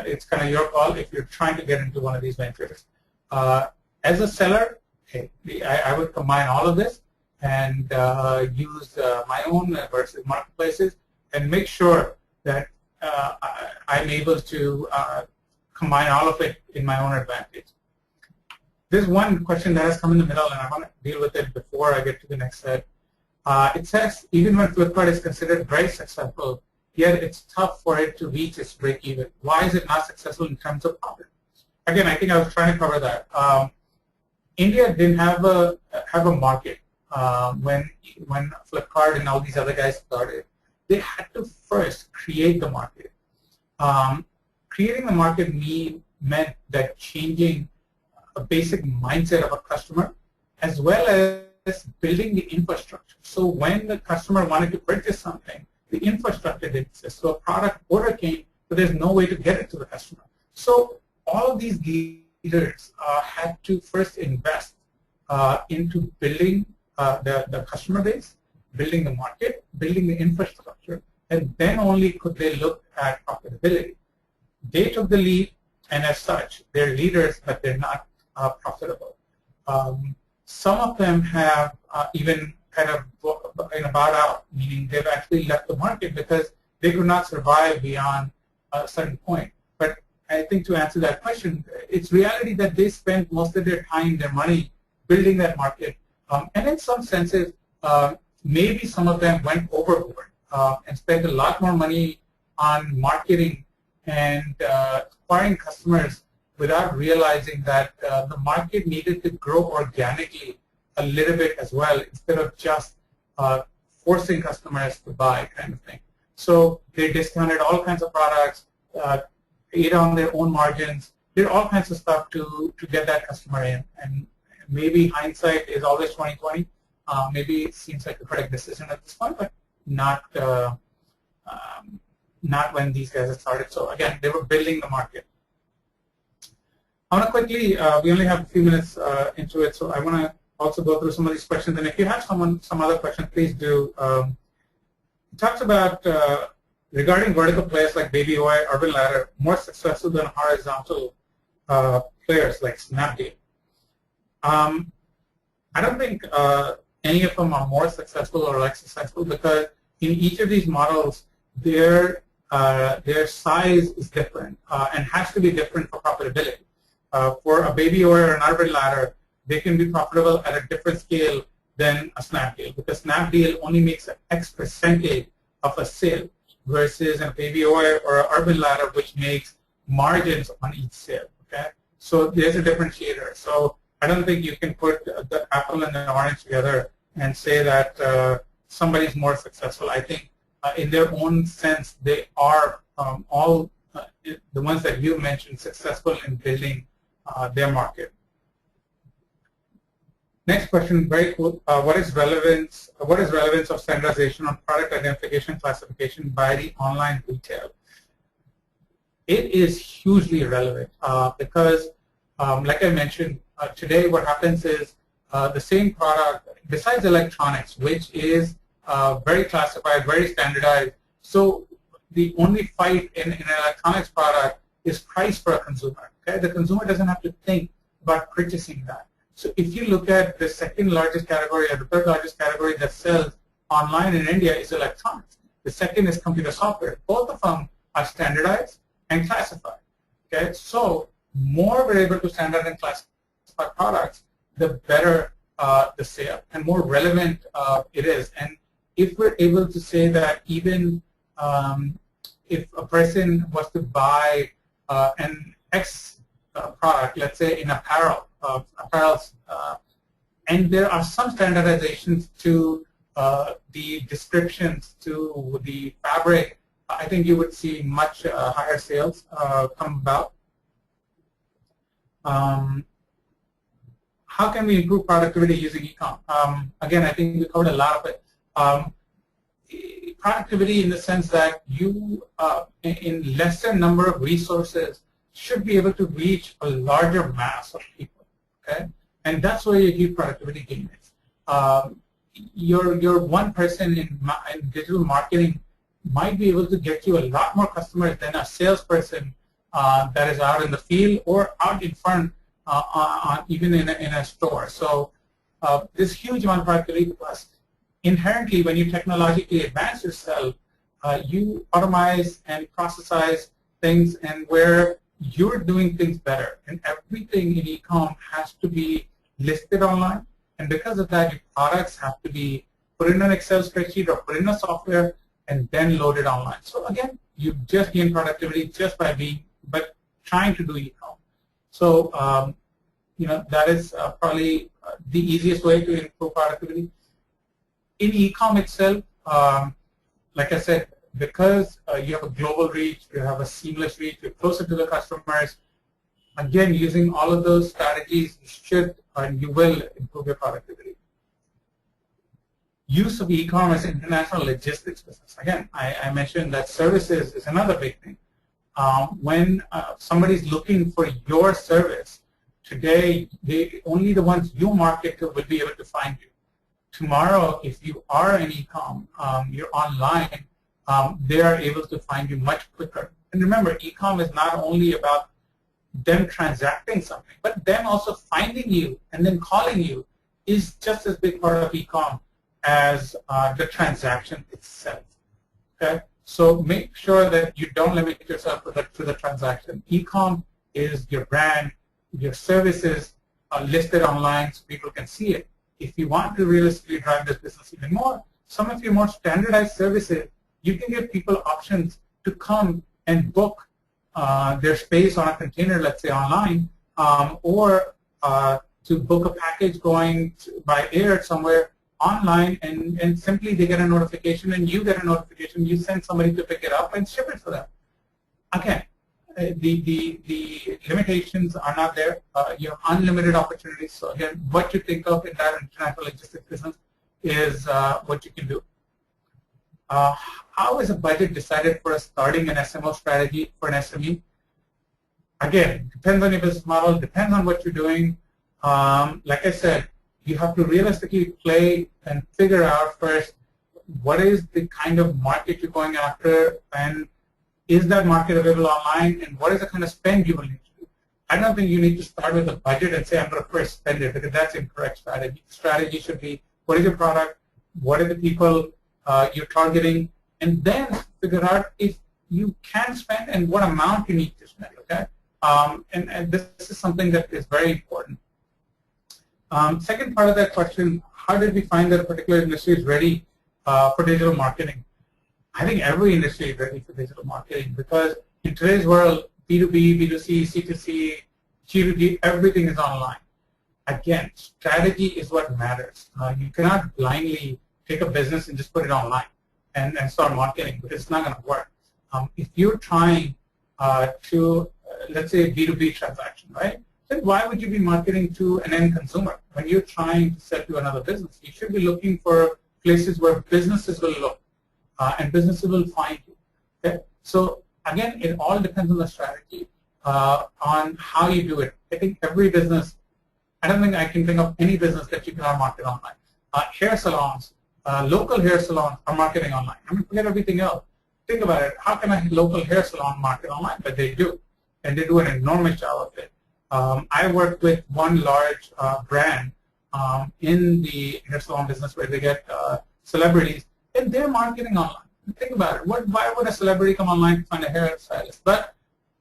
it's kind of your call if you're trying to get into one of these ventures. As a seller, okay, I would combine all of this and use my own versus marketplaces and make sure that I'm able to combine all of it in my own advantage. There's one question that has come in the middle, and I want to deal with it before I get to the next set. It says, even when Flipkart is considered very successful, yet it's tough for it to reach its break-even. Why is it not successful in terms of profit? Again, I think I was trying to cover that. India didn't have a market when Flipkart and all these other guys started. They had to first create the market. Creating the market meant that changing a basic mindset of a customer as well as building the infrastructure. So when the customer wanted to purchase something, the infrastructure didn't exist. So a product order came, but there's no way to get it to the customer. So all of these leaders had to first invest into building the customer base, building the market, building the infrastructure, and then only could they look at profitability. They took the lead, and as such, they're leaders, but they're not profitable. Some of them have even kind of bowed out, meaning they've actually left the market because they could not survive beyond a certain point. But I think to answer that question, it's reality that they spent most of their time, their money, building that market. And in some senses, maybe some of them went overboard and spent a lot more money on marketing and acquiring customers without realizing that the market needed to grow organically a little bit as well, instead of just forcing customers to buy kind of thing. So they discounted all kinds of products, ate on their own margins, did all kinds of stuff to get that customer in. And maybe hindsight is always 20/20. Maybe it seems like the correct decision at this point, but not not when these guys had started. So again, they were building the market. I want to quickly, we only have a few minutes into it, so I want to also go through some of these questions. And if you have some other questions, please do. It talks about regarding vertical players like Baby OI, Urban Ladder, more successful than horizontal players like Snapdeal. I don't think any of them are more successful or less successful, because in each of these models, their size is different and has to be different for profitability. For a Baby OI or an Urban Ladder, they can be profitable at a different scale than a Snapdeal, because Snapdeal only makes an X percentage of a sale, versus a Baby OI or an Urban Ladder, which makes margins on each sale. Okay, so there's a differentiator. So I don't think you can put the apple and the orange together and say that somebody's more successful. I think in their own sense, they are all the ones that you mentioned successful in building their market. Next question, very cool. What is relevance of standardization on product identification classification by the online retail? It is hugely relevant because, like I mentioned, today what happens is the same product, besides electronics, which is very classified, very standardized. So the only fight in an electronics product is price for a consumer. Okay, the consumer doesn't have to think about purchasing that. So if you look at the second largest category or the third largest category that sells online in India is electronics. The second is computer software. Both of them are standardized and classified. Okay, so more we're able to standardize and classify products, the better the sale and more relevant it is. And if we're able to say that even if a person was to buy an X product, let's say in apparel, and there are some standardizations to the descriptions, to the fabric, I think you would see much higher sales come about. How can we improve productivity using e-com? Again, I think we covered a lot of it. Productivity in the sense that you, in lesser number of resources, should be able to reach a larger mass of people. Okay, and that's where your huge productivity gain is. Your one person in digital marketing might be able to get you a lot more customers than a salesperson that is out in the field or out in front, even in a store. So this huge amount of productivity. Plus, inherently, when you technologically advance yourself, you automate and processize things, and where you're doing things better, and everything in e-com has to be listed online, and because of that, your products have to be put in an Excel spreadsheet or put in a software and then loaded online. So again, you just gain productivity just by trying to do e-com. So you know, that is probably the easiest way to improve productivity. In e-com itself, like I said, because you have a global reach, you have a seamless reach, you're closer to the customers, again, using all of those strategies, you should and you will improve your productivity. Use of e-commerce in international logistics business. Again, I mentioned that services is another big thing. When somebody's looking for your service, today, only the ones you market to will be able to find you. Tomorrow, if you are in e-com, you're online, they are able to find you much quicker. And remember, e-com is not only about them transacting something, but them also finding you and then calling you is just as big part of e-com as the transaction itself. Okay, so make sure that you don't limit yourself to the transaction. E-com is your brand, your services are listed online so people can see it. If you want to realistically drive this business even more, some of your more standardized services, you can give people options to come and book their space on a container, let's say online, or to book a package going by air somewhere online, and simply they get a notification and you get a notification, you send somebody to pick it up and ship it for them. Again, the limitations are not there. You have unlimited opportunities. So again, what you think of in that international logistics business is what you can do. How is a budget decided for starting an SMO strategy for an SME? Again, depends on your business model, depends on what you're doing. Like I said, you have to realistically play and figure out first what is the kind of market you're going after, and is that market available online, and what is the kind of spend you will need to do. I don't think you need to start with a budget and say I'm going to first spend it, because that's incorrect strategy. Strategy should be, what is your product, what are the people you're targeting, and then figure out if you can spend and what amount you need to spend, okay? And this is something that is very important. Second part of that question, how did we find that a particular industry is ready for digital marketing? I think every industry is ready for digital marketing, because in today's world, B2B, B2C, C2C, G2G, everything is online. Again, strategy is what matters. You cannot blindly take a business and just put it online and start marketing, because it's not going to work. If you're trying to, let's say, a B2B transaction, right? Then why would you be marketing to an end consumer? When you're trying to sell to another business, you should be looking for places where businesses will look and businesses will find you. Okay? So again, it all depends on the strategy, on how you do it. I think every business, I don't think I can think of any business that you cannot market online. Hair salons, local hair salons are marketing online. I mean, forget everything else. Think about it. How can a local hair salon market online? But they do, and they do an enormous job of it. I worked with one large brand in the hair salon business where they get celebrities, and they're marketing online. Think about it. Why would a celebrity come online to find a hairstylist? But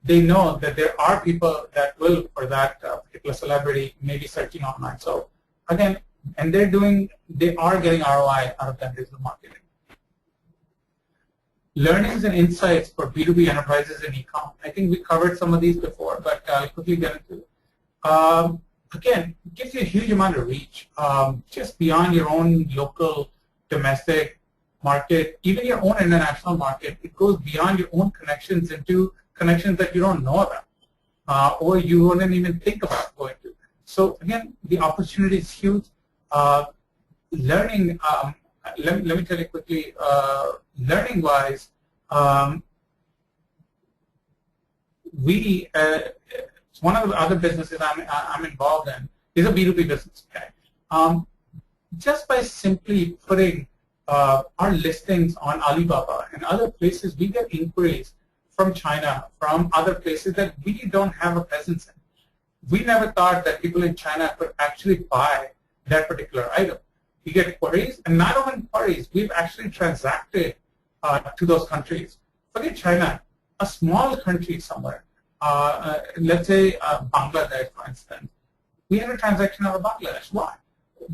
they know that there are people that will, for that particular celebrity, maybe searching online. So again, and they are getting ROI out of that digital marketing. Learnings and insights for B2B enterprises in e-com. I think we covered some of these before, but I'll quickly get into it. Again, it gives you a huge amount of reach, just beyond your own local, domestic market, even your own international market. It goes beyond your own connections into connections that you don't know about, or you wouldn't even think about going to. So again, the opportunity is huge. Learning, let me tell you quickly, learning-wise, one of the other businesses I'm involved in is a B2B business. Okay? Just by simply putting our listings on Alibaba and other places, we get inquiries from China, from other places that we don't have a presence in. We never thought that people in China could actually buy that particular item. We get queries, and not only queries, we've actually transacted to those countries. Forget China, a small country somewhere, let's say Bangladesh, for instance. We had a transaction out of Bangladesh. Why?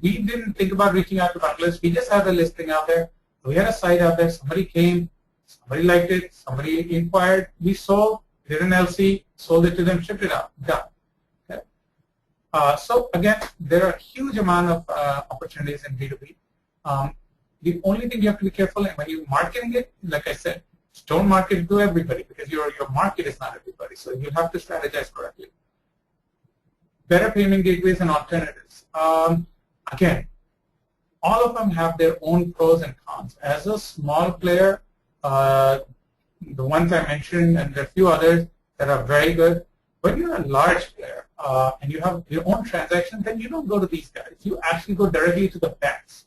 We didn't think about reaching out to Bangladesh. We just had a listing out there. We had a site out there. Somebody came, somebody liked it, somebody inquired. We sold, did an LC, sold it to them, shipped it out, done. So again, there are a huge amount of opportunities in B2B. The only thing you have to be careful when you're marketing it, like I said, don't market it to everybody, because your market is not everybody. So you have to strategize correctly. Better payment gateways and alternatives. Again, all of them have their own pros and cons. As a small player, the ones I mentioned, and there are a few others that are very good. When you're a large player and you have your own transactions, then you don't go to these guys. You actually go directly to the banks.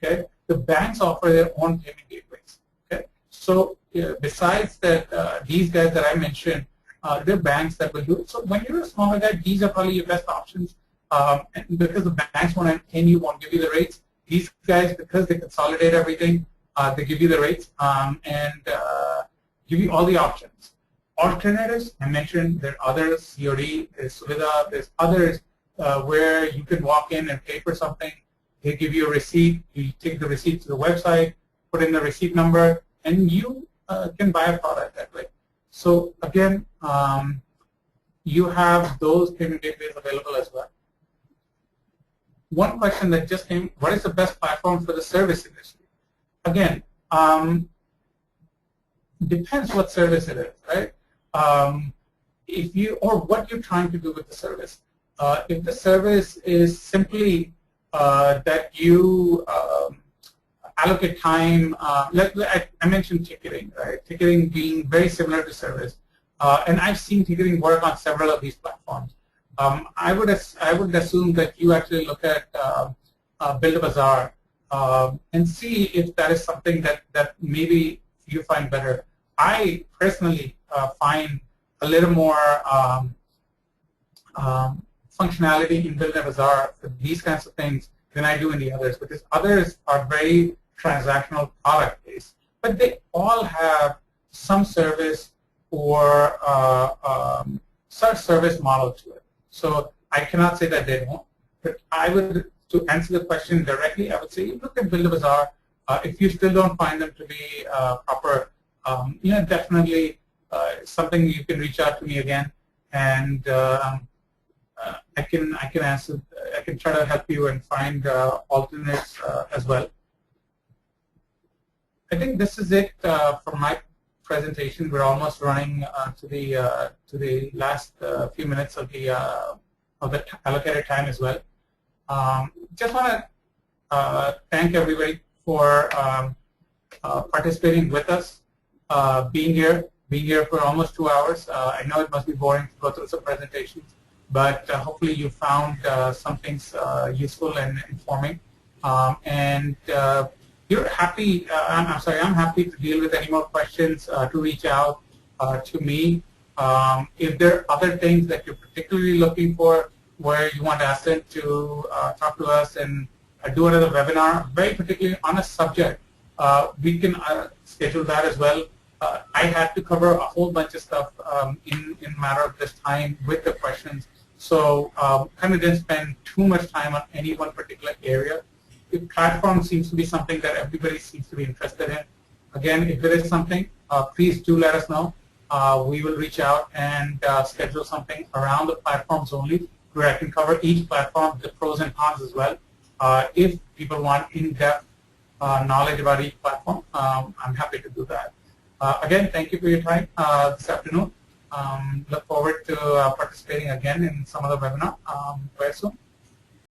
Okay, the banks offer their own payment gateways. Okay, so besides that, these guys that I mentioned, they're banks that will do it. So when you're a smaller guy, these are probably your best options. And because the banks won't entertain you, won't give you the rates. These guys, because they consolidate everything, they give you the rates and give you all the options. Alternatives, I mentioned there are others, COD, there's Suvidha, there's others where you can walk in and pay for something. They give you a receipt. You take the receipt to the website, put in the receipt number, and you can buy a product that way. So again, you have those payment gateways available as well. One question that just came, what is the best platform for the service industry? Again, depends what service it is, right? If you, or what you're trying to do with the service. If the service is simply that you allocate time, like I mentioned ticketing, right? Ticketing being very similar to service. And I've seen ticketing work on several of these platforms. I would assume that you actually look at Build a Bazaar and see if that is something that maybe you find better. I personally find a little more functionality in Build a Bazaar for these kinds of things than I do in the others, because others are very transactional product based, but they all have some service or some service model to it. So I cannot say that they don't, but I would, to answer the question directly, I would say you look at Build a Bazaar. If you still don't find them to be proper, definitely something you can reach out to me again, and I can answer. I can try to help you and find alternates as well. I think this is it for my presentation. We're almost running to the last few minutes of the allocated time as well. Just want to thank everybody for participating with us, being here for almost 2 hours. I know it must be boring to go through some presentations, but hopefully you found some things useful and informing. And you're happy. I'm sorry. I'm happy to deal with any more questions. To reach out to me. If there are other things that you're particularly looking for, where you want Ascent to talk to us and do another webinar, very particularly on a subject, we can schedule that as well. I had to cover a whole bunch of stuff in a matter of this time with the questions, so kind of didn't spend too much time on any one particular area. The platform seems to be something that everybody seems to be interested in. Again, if there is something, please do let us know. We will reach out and schedule something around the platforms only, where I can cover each platform, the pros and cons as well. If people want in-depth knowledge about each platform, I'm happy to do that. Again, thank you for your time this afternoon. Look forward to participating again in some other webinar very soon.